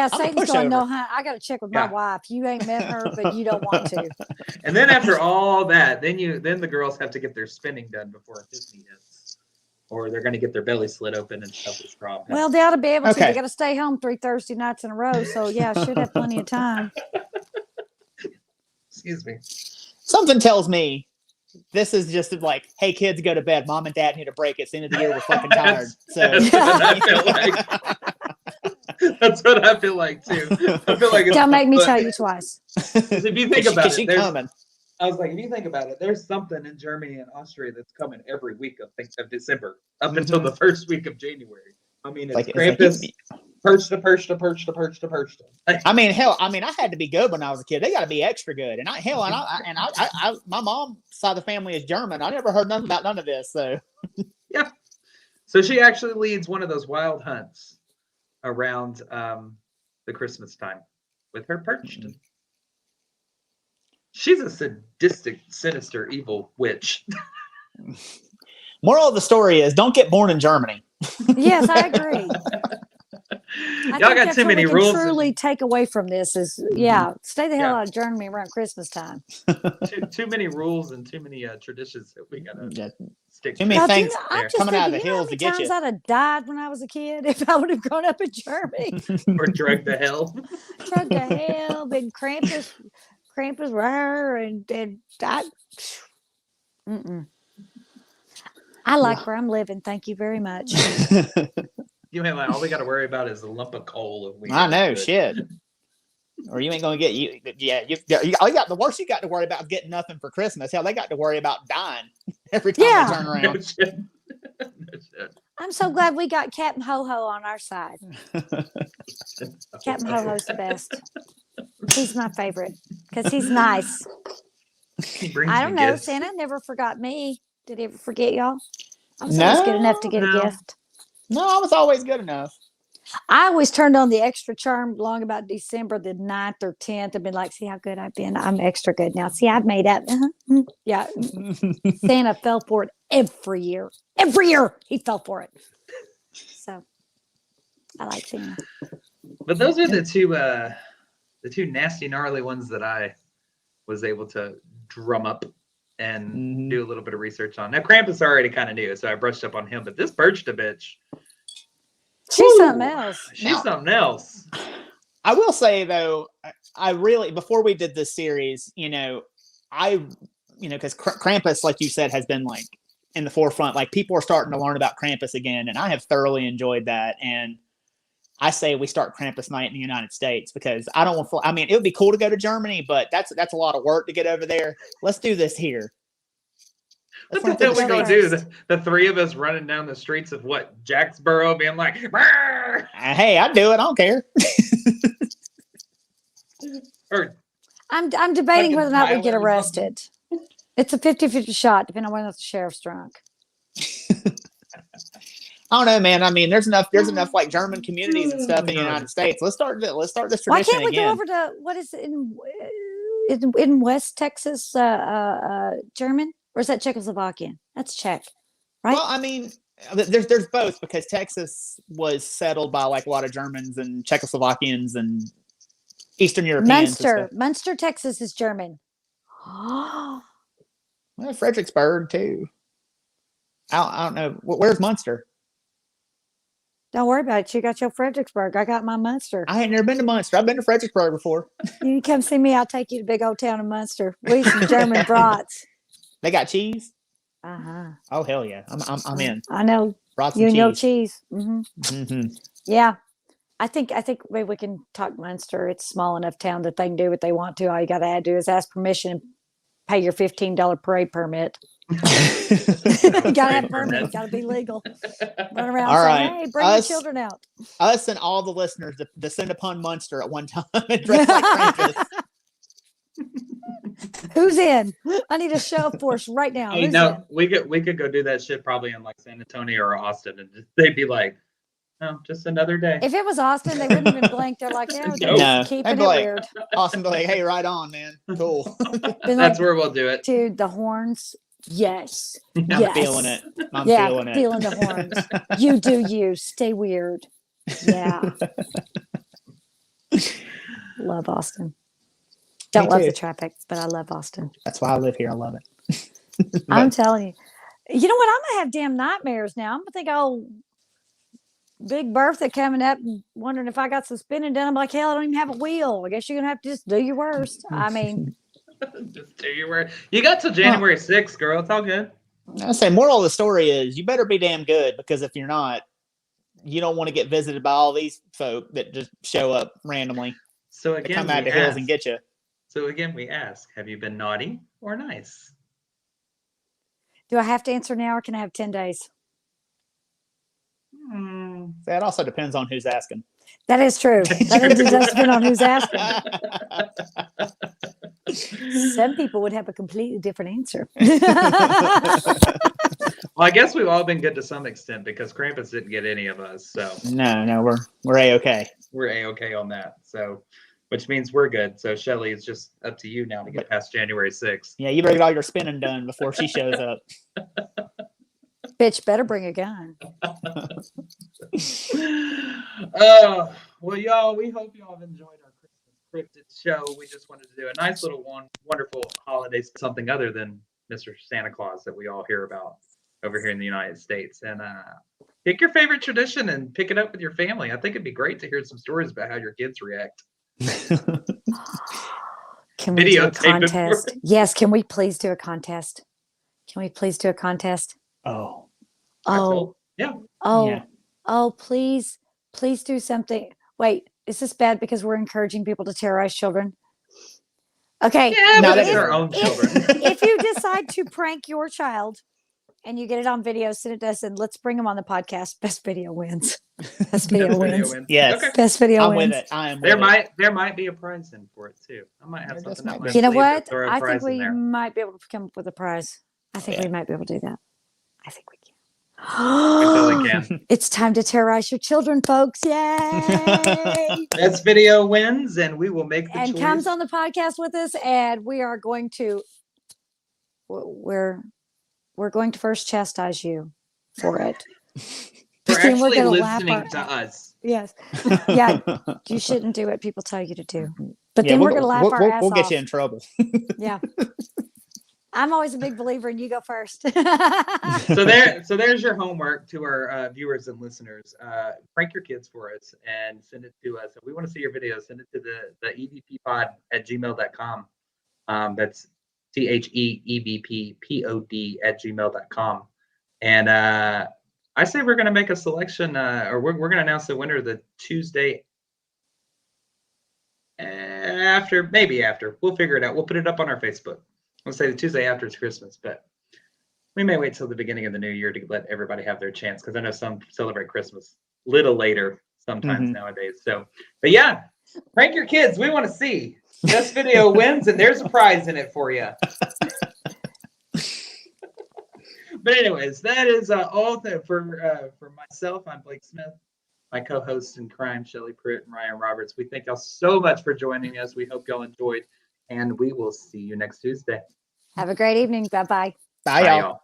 Satan's going, no, huh? I got to check with my wife. You ain't met her, but you don't want to. And then after all that, then the girls have to get their spinning done before Epiphany hits, or they're going to get their belly slit open and stuff with straw. Well, they ought to be able to. They got to stay home 3 Thursday nights in a row. So yeah, should have plenty of time. Excuse me. Something tells me this is just like, hey, kids, go to bed. Mom and Dad need a break. It's the end of the year. We're fucking tired. That's what I feel like. That's what I feel like too. I feel like don't make me tell you twice. If you think about it, coming. I was like, if you think about it, there's something in Germany and Austria that's coming every week of December up until the first week of January. I mean, it's Krampus. Perchta. I mean, hell, I had to be good when I was a kid. They got to be extra good. And I my mom's side of the family is German. I never heard nothing about none of this. So, yeah. So she actually leads one of those wild hunts around the Christmas time with her Perchta. She's a sadistic, sinister, evil witch. Moral of the story is, don't get born in Germany. Yes, I agree. Y'all got too many rules. Truly take away from this is stay the hell out of Germany around Christmas time. too many rules and too many traditions that we gotta stick. Too many things coming out of the hills to get you. I'd have died when I was a kid if I would have grown up in Germany. Or drugged to hell. Drugged to hell, been Krampus rare and I. I like where I'm living. Thank you very much. You ain't like, all we got to worry about is a lump of coal. I know, shit. Or you ain't gonna get you. Yeah, the worst you got to worry about is getting nothing for Christmas. Hell, they got to worry about dying. every time Yeah. I turn No around. shit. No shit. I'm so glad we got Captain Ho Ho on our side. Captain Ho Ho's the best. He's my favorite because he's nice. He brings I me don't know. gifts. Santa never forgot me. Did he ever forget y'all? I was always good enough to get No. a gift. No, I was always good enough. I always turned on the extra charm long about December the 9th or 10th and been like, see how good I've been. I'm extra good now. See, I've made up. Yeah. Santa fell for it every year. Every year he fell for it. So I like Santa. But those are the two nasty, gnarly ones that I was able to drum up and do a little bit of research on. Now, Krampus already kind of knew, so I brushed up on him. But this Perchta bitch, She's something else. she's something else. I will say though, I really before we did this series, because Krampus, like you said, has been like in the forefront. Like people are starting to learn about Krampus again, and I have thoroughly enjoyed that. And I say we start Krampus night in the United States because I don't want. I mean, it would be cool to go to Germany, but that's a lot of work to get over there. Let's do this here. What the hell we gonna do? The three of us running down the streets of what, Jacksboro, being like, "Brr!" Hey, I'd do it. I don't care. Or I'm debating Fucking whether or not we Thailand get or something. arrested. It's a 50-50 shot, depending on whether the sheriff's drunk. I don't know, man. I mean, there's enough like German communities and stuff in the United States. Let's start this tradition Why can't we again. go over to what is it in West Texas? German, or is that Czechoslovakian? That's Czech, right? Well, I mean, there's both because Texas was settled by like a lot of Germans and Czechoslovakians and Eastern Europeans. Munster, Texas is German. Well, Fredericksburg too. I don't know. Where's Munster? Don't worry about it. You got your Fredericksburg. I got my Munster. I ain't never been to Munster. I've been to Fredericksburg before. You can come see me. I'll take you to big old town of Munster. We eat some German brats. They got cheese. Uh-huh. Oh hell yeah! I'm in. I know. Brats You and know cheese. cheese. Yeah. I think maybe we can talk Munster. It's a small enough town that they can do what they want to. All you got to do is ask permission and pay your $15 parade permit. You gotta have a permit. It's gotta be legal. Run around All saying, right. hey, bring the children out. Us and all the listeners descend upon Munster at one time and dress like Krampus. Who's in? I need a show force right now. Hey, Who's no, we could go do that shit probably in like San Antonio or Austin, and they'd be like, "No, just another day." in? If it was Austin, they wouldn't even blink. They're like, yeah, No. just keeping They'd it be like, weird. Awesome. Be like, hey, right on, man. Cool. Been That's like, where we'll do it. dude, the horns. Yes. I'm Yes. feeling it. I'm Yeah, feeling it. feeling the horns. You do you. Stay weird. Yeah. Love Austin. Don't love too. the traffic, but I love Austin. That's why I live here. I love it. I'm telling you. You know what? I'm gonna have damn nightmares now. I'm gonna think, oh, Big Bertha coming up and wondering if I got some spinning done. I'm like, hell, I don't even have a wheel. I guess you're gonna have to just do your worst. I mean, Just do your work. You got till January 6th, girl. It's all good. I say, moral of the story is you better be damn good because if you're not, you don't want to get visited by all these folk that just show up randomly. So They again, come out we the hills ask, and get you. So again, we ask: have you been naughty or nice? do I have to answer now, or can I have 10 days? That also depends on who's asking. That is true. That does depend on who's asking. Some people would have a completely different answer. Well, I guess we've all been good to some extent because Krampus didn't get any of us, so No, we're A-okay. we're a-okay on that. So, which means we're good. So, Shelly, it's just up to you now to get past January 6th. Yeah, you better get all your spinning done before she shows up. Bitch, better bring a gun. Well, y'all, we hope y'all have enjoyed our Christmas Cryptid show. We just wanted to do a nice little wonderful holiday, something other than Mr. Santa Claus that we all hear about over here in the United States. And pick your favorite tradition and pick it up with your family. I think it'd be great to hear some stories about how your kids react. Can we do a Videotape it for contest? us. Yes, can we please do a contest? Can we please do a contest? Oh. Oh, Yeah. oh, Yeah. oh, please do something. Wait, is this bad because we're encouraging people to terrorize children? Okay. Yeah, No, but that it's is- our own children. If you decide to prank your child and you get it on video, send it to us, and let's bring them on the podcast. Best video wins. Best video wins. Yes. Okay. Best video I'm wins. with it. I am with There might be a prize in for it too. I might have There just something up might my be. You know sleeve to what? throw a I think prize in we there. might be able to come up with a prize. I think Yeah. we might be able to do that. I think we can. I totally can. It's time to terrorize your children, folks. Yay! Best video wins, and we will make the And choice. comes on the podcast with us, and we are going to we're going to first chastise you for it. for Then we're actually gonna laugh listening our- to us. Yes. Yeah. You shouldn't do what people tell you to do. But Yeah, then we're we'll- gonna laugh our ass we'll off. get you in trouble. Yeah. I'm always a big believer in you go first. So there's your homework to our viewers and listeners. Prank your kids for us and send it to us. If we want to see your videos, send it to the evppod@gmail.com. That's THEEVPPOD@gmail.com. And I say we're going to make a selection, or we're going to announce the winner the Tuesday after, maybe after. We'll figure it out. We'll put it up on our Facebook. We'll say the Tuesday after it's Christmas, but we may wait till the beginning of the new year to let everybody have their chance, because I know some celebrate Christmas a little later sometimes nowadays. So, but yeah, prank your kids. We want to see. This video wins, and there's a prize in it for you. But anyways, that is all for myself. I'm Blake Smith, my co-hosts in crime, Shelly Pruitt and Ryan Roberts. We thank y'all so much for joining us. We hope y'all enjoyed, and we will see you next Tuesday. Have a great evening. Bye-bye. Bye, y'all.